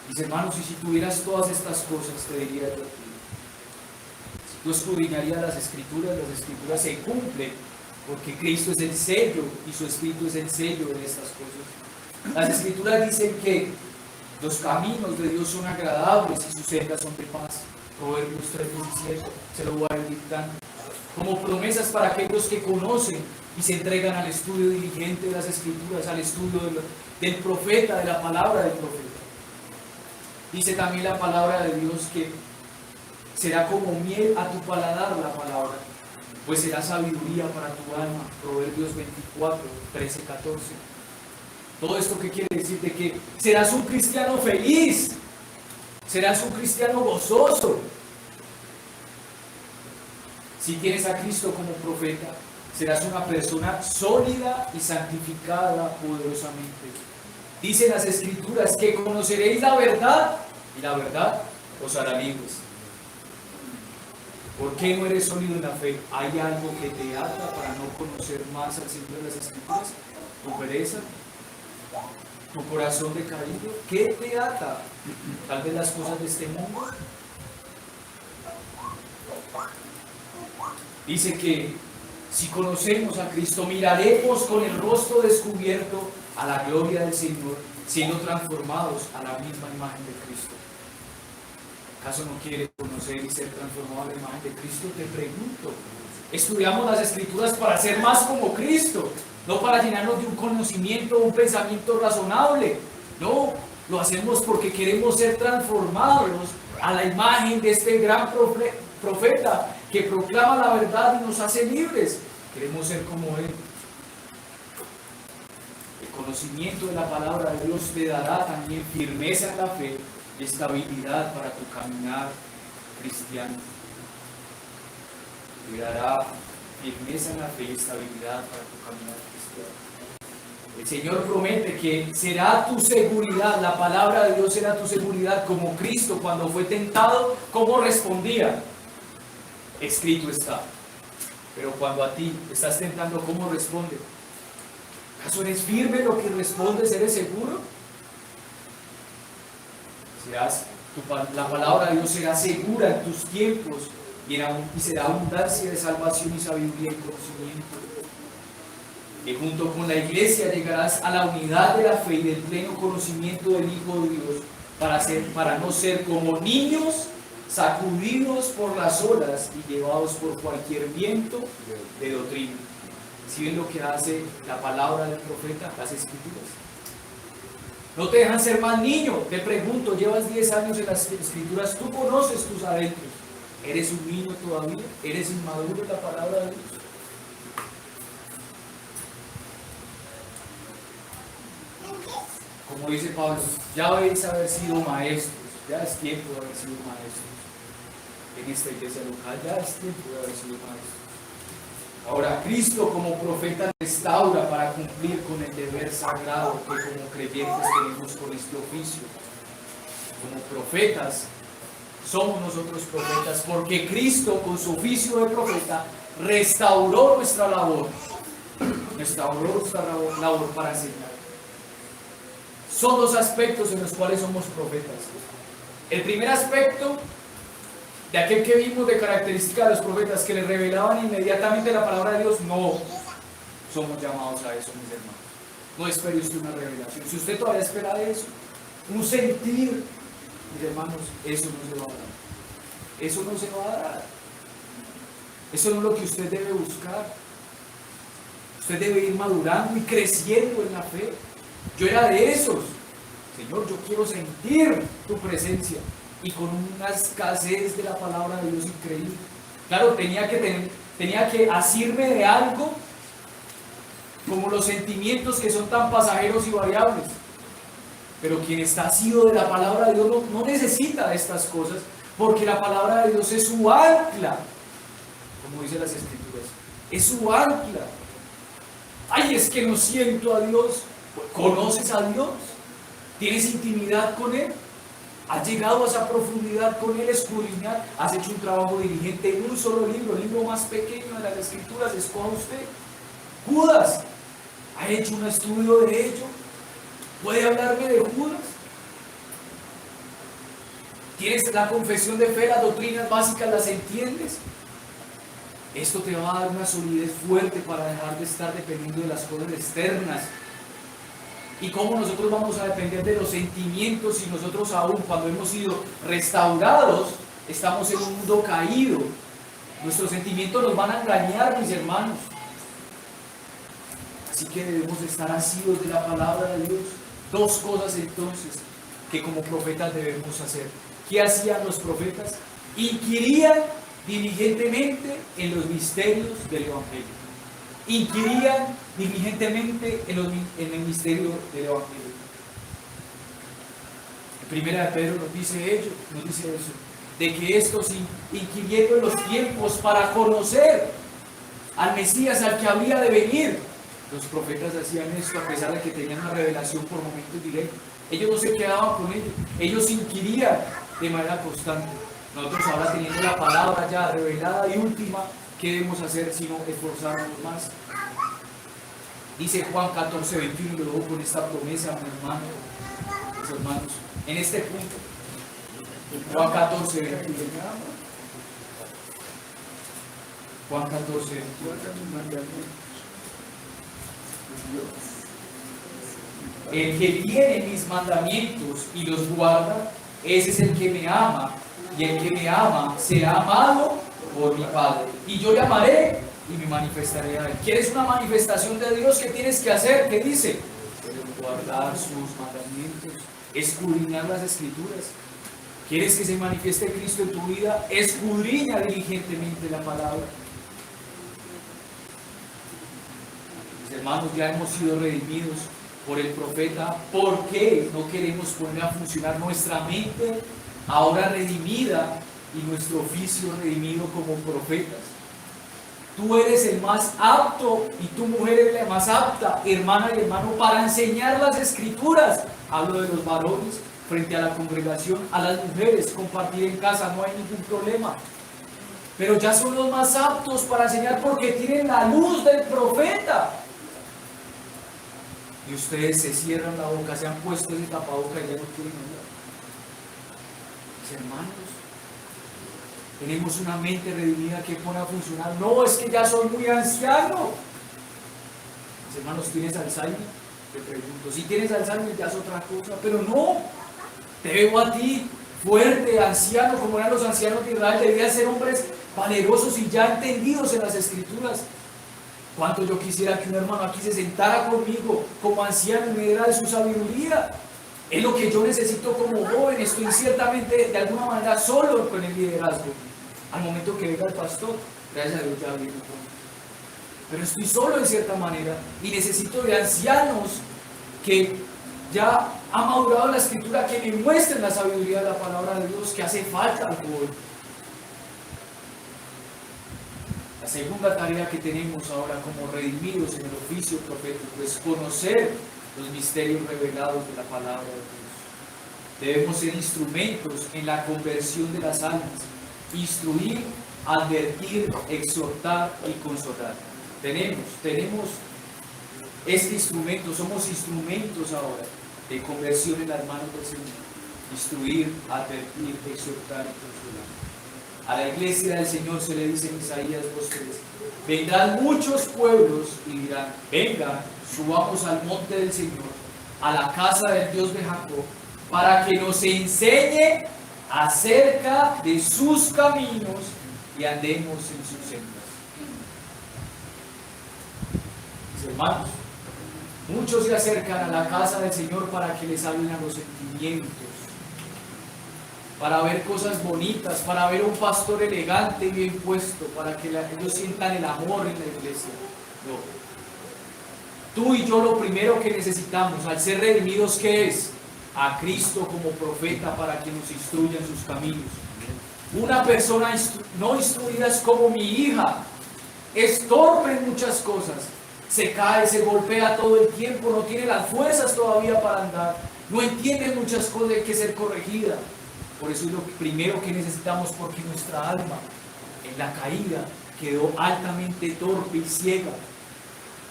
Mis hermanos, y si tuvieras todas estas cosas, te diría yo a ti, si tú escudriñarías las Escrituras se cumplen, porque Cristo es el sello y su Espíritu es el sello de estas cosas. Las Escrituras dicen que los caminos de Dios son agradables y sus sendas son de paz. Proverbios 3:17, se lo voy a ir dictando. Como promesas para aquellos que conocen y se entregan al estudio diligente de las Escrituras, al estudio del profeta, de la palabra del profeta. Dice también la palabra de Dios que será como miel a tu paladar la palabra, pues será sabiduría para tu alma. Proverbios 24, 13, 14. Todo esto que quiere decir de que serás un cristiano feliz, serás un cristiano gozoso. Si tienes a Cristo como profeta, serás una persona sólida y santificada poderosamente. Dicen las Escrituras que conoceréis la verdad y la verdad os hará libres. ¿Por qué no eres sólido en la fe? ¿Hay algo que te ata para no conocer más al Señor de las Escrituras? ¿Tu pereza? ¿Tu corazón decaído? ¿Qué te ata? Tal vez las cosas de este mundo. Dice que si conocemos a Cristo, miraremos con el rostro descubierto a la gloria del Señor, siendo transformados a la misma imagen de Cristo. ¿Acaso no quieres conocer y ser transformado a la imagen de Cristo? Te pregunto. Estudiamos las Escrituras para ser más como Cristo, no para llenarnos de un conocimiento o un pensamiento razonable. No, lo hacemos porque queremos ser transformados a la imagen de este gran profeta que proclama la verdad y nos hace libres. Queremos ser como Él. El conocimiento de la palabra de Dios te dará también firmeza en la fe y estabilidad para tu caminar cristiano. Te dará firmeza en la fe y estabilidad para tu caminar cristiano. El Señor promete que será tu seguridad, la palabra de Dios será tu seguridad, como Cristo cuando fue tentado, ¿cómo respondía? Escrito está. Pero cuando a ti estás tentando, ¿cómo responde? ¿Acaso eres firme en lo que respondes? ¿Eres seguro? La palabra de Dios será segura en tus tiempos y será abundancia de salvación y sabiduría y conocimiento. Y junto con la iglesia llegarás a la unidad de la fe y del pleno conocimiento del Hijo de Dios para no ser como niños sacudidos por las olas y llevados por cualquier viento de doctrina. ¿Sí ven lo que hace la palabra del profeta, las Escrituras? No te dejan ser más niño. Te pregunto, llevas 10 años en las Escrituras, tú conoces tus adentros. ¿Eres un niño todavía? ¿Eres inmaduro en la palabra de Dios? Como dice Pablo, ya vais a haber sido maestros, ya es tiempo de haber sido maestros. En esta iglesia local ya es tiempo de haber sido maestros. Ahora, Cristo como profeta restaura para cumplir con el deber sagrado que como creyentes tenemos con este oficio. Como profetas, somos nosotros profetas porque Cristo con su oficio de profeta restauró nuestra labor para enseñar. Son 2 aspectos en los cuales somos profetas. El primer aspecto de aquel que vimos de característica de los profetas que le revelaban inmediatamente la palabra de Dios, no somos llamados a eso, mis hermanos. No espere usted una revelación. Si usted todavía espera de eso, un sentir, mis hermanos, eso no se va a dar. Eso no se va a dar. Eso no es lo que usted debe buscar. Usted debe ir madurando y creciendo en la fe. Yo era de esos. Señor, yo quiero sentir tu presencia. Y con una escasez de la palabra de Dios increíble. Claro, tenía que asirme de algo como los sentimientos que son tan pasajeros y variables. Pero quien está asido de la palabra de Dios no necesita de estas cosas, porque la palabra de Dios es su ancla, como dicen las Escrituras, es su ancla. Ay, es que no siento a Dios. ¿Conoces a Dios? ¿Tienes intimidad con Él? ¿Has llegado a esa profundidad con Él, escudriñar? ¿Has hecho un trabajo diligente en un solo libro, el libro más pequeño de las Escrituras? Escoja usted. Judas, ¿ha hecho un estudio de ello? ¿Puede hablarme de Judas? ¿Tienes la confesión de fe, las doctrinas básicas, las entiendes? Esto te va a dar una solidez fuerte para dejar de estar dependiendo de las cosas externas. ¿Y cómo nosotros vamos a depender de los sentimientos si nosotros aún cuando hemos sido restaurados estamos en un mundo caído? Nuestros sentimientos nos van a engañar, mis hermanos. Así que debemos estar asidos de la palabra de Dios. Dos cosas entonces que como profetas debemos hacer. ¿Qué hacían los profetas? Inquirían diligentemente en los misterios del Evangelio. Inquirían diligentemente en el misterio del Evangelio. En Primera de Pedro nos dice eso, de que estos inquiriendo en los tiempos para conocer al Mesías, al que habría de venir. Los profetas hacían esto a pesar de que tenían una revelación por momentos directos. Ellos no se quedaban con ellos inquirían de manera constante. Nosotros ahora teniendo la palabra ya revelada y última, ¿qué debemos hacer sino esforzarnos más? Dice Juan 14, 21, y luego con esta promesa, mis hermanos, en este punto, Juan 14, 21. Juan 14, 21. El que tiene mis mandamientos y los guarda, ese es el que me ama, y el que me ama será amado por mi Padre. Y yo le amaré y me manifestaré a él. ¿Quieres una manifestación de Dios? ¿Qué tienes que hacer? ¿Qué dice? Guardar sus mandamientos, escudriñar las Escrituras. ¿Quieres que se manifieste Cristo en tu vida? Escudriña diligentemente la palabra. Mis hermanos, ya hemos sido redimidos por el profeta. ¿Por qué no queremos poner a funcionar nuestra mente ahora redimida y nuestro oficio redimido como profetas? Tú eres el más apto y tu mujer es la más apta, hermana y hermano, para enseñar las Escrituras. Hablo de los varones frente a la congregación, a las mujeres, compartir en casa, no hay ningún problema. Pero ya son los más aptos para enseñar porque tienen la luz del profeta. Y ustedes se cierran la boca, se han puesto ese tapaboca y ya no quieren hablar. Mis hermanos, tenemos una mente redimida que pone a funcionar. No, es que ya soy muy anciano. Mis hermanos, ¿tienes Alzheimer? Te pregunto. Si tienes Alzheimer ya es otra cosa, pero no. Te veo a ti fuerte, anciano, como eran los ancianos de Israel. Debían ser hombres valerosos y ya entendidos en las Escrituras. Cuánto yo quisiera que un hermano aquí se sentara conmigo como anciano y me diera de su sabiduría. Es lo que yo necesito como joven. Estoy ciertamente de alguna manera solo con el liderazgo. Al momento que venga el pastor, gracias a Dios ya viene. Pero estoy solo en cierta manera y necesito de ancianos que ya han madurado la Escritura, que me muestren la sabiduría de la palabra de Dios que hace falta al joven. La segunda tarea que tenemos ahora como redimidos en el oficio profético es conocer los misterios revelados de la palabra de Dios. Debemos ser instrumentos en la conversión de las almas, instruir, advertir, exhortar y consolar. Tenemos este instrumento, somos instrumentos ahora de conversión en las manos del Señor. Instruir, advertir, exhortar y consolar. A la iglesia del Señor se le dice en Isaías 2:3: vendrán muchos pueblos y dirán, vengan, subamos al monte del Señor, a la casa del Dios de Jacob, para que nos enseñe acerca de sus caminos y andemos en sus sendas. Mis hermanos, muchos se acercan a la casa del Señor para que les hablen a los sentimientos, para ver cosas bonitas, para ver un pastor elegante y bien puesto, para que ellos sientan el amor en la iglesia. No. Tú y yo lo primero que necesitamos al ser redimidos, ¿qué es? A Cristo como profeta para que nos instruya en sus caminos. Una persona no instruida es como mi hija, es torpe en muchas cosas, se cae, se golpea todo el tiempo, no tiene las fuerzas todavía para andar, no entiende muchas cosas, hay que ser corregida. Por eso es lo primero que necesitamos, porque nuestra alma en la caída quedó altamente torpe y ciega.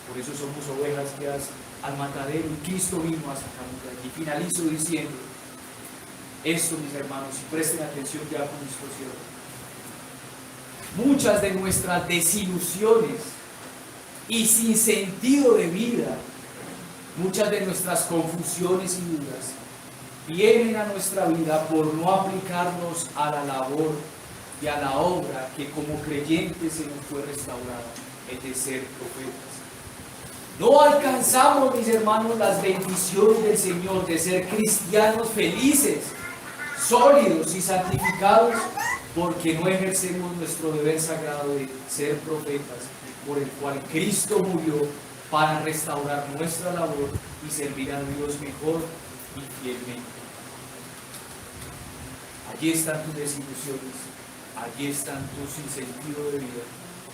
Por eso somos ovejas guiadas al matadero, y Cristo vino a sacarnos de allí. Finalizo diciendo esto, mis hermanos, y presten atención ya con mis cierro. Muchas de nuestras desilusiones y sin sentido de vida, muchas de nuestras confusiones y dudas vienen a nuestra vida por no aplicarnos a la labor y a la obra que como creyentes se nos fue restaurada, el de ser profetas. No alcanzamos, mis hermanos, las bendiciones del Señor de ser cristianos felices, sólidos y santificados, porque no ejercemos nuestro deber sagrado de ser profetas, por el cual Cristo murió para restaurar nuestra labor y servir a Dios mejor y fielmente. Allí están tus desilusiones, allí están tus sinsentido de vida,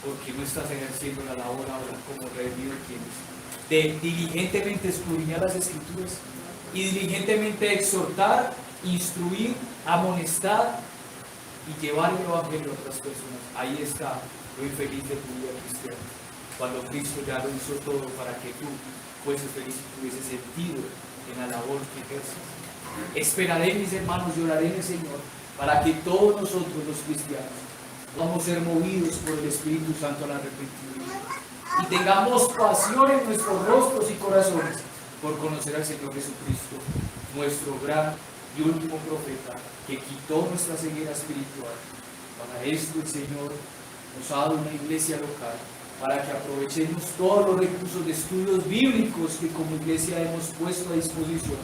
porque no estás ejerciendo la labor ahora como redimido tienes, de diligentemente escudriñar las Escrituras y diligentemente exhortar, instruir, amonestar y llevar el Evangelio a otras personas. Ahí está lo infeliz de tu vida cristiana, cuando Cristo ya lo hizo todo para que tú fueses feliz y tuvieses sentido en la labor que ejerces. Esperaré, mis hermanos, y oraré en el Señor para que todos nosotros los cristianos vamos a ser movidos por el Espíritu Santo al arrepentimiento y tengamos pasión en nuestros rostros y corazones por conocer al Señor Jesucristo, nuestro gran y último profeta, que quitó nuestra ceguera espiritual. Para esto el Señor nos ha dado una iglesia local, para que aprovechemos todos los recursos de estudios bíblicos que como iglesia hemos puesto a disposición,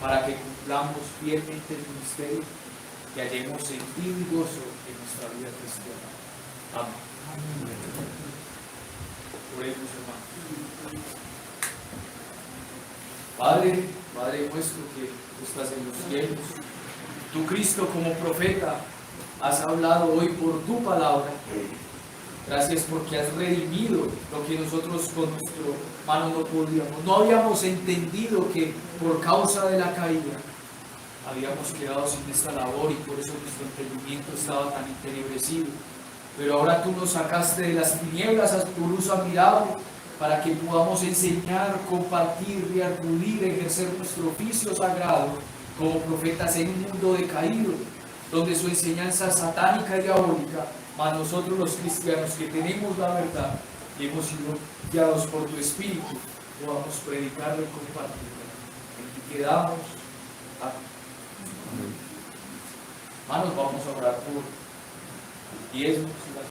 para que cumplamos fielmente el ministerio, que hallemos sentido y gozo en nuestra vida cristiana. Amén. Oremos, hermanos. Padre nuestro que tú estás en los cielos, tú, Cristo, como profeta, has hablado hoy por tu palabra. Gracias porque has redimido lo que nosotros con nuestro mano no podíamos. No habíamos entendido que por causa de la caída habíamos quedado sin esta labor y por eso nuestro entendimiento estaba tan entenebrecido. Pero ahora tú nos sacaste de las tinieblas a tu luz admirable, para que podamos enseñar, compartir, reacudir, ejercer nuestro oficio sagrado como profetas en un mundo decaído, donde su enseñanza es satánica y diabólica, mas nosotros los cristianos que tenemos la verdad y hemos sido guiados por tu Espíritu, podamos predicarlo y compartirlo. En ti quedamos. Hermanos, vamos a orar por diezmos.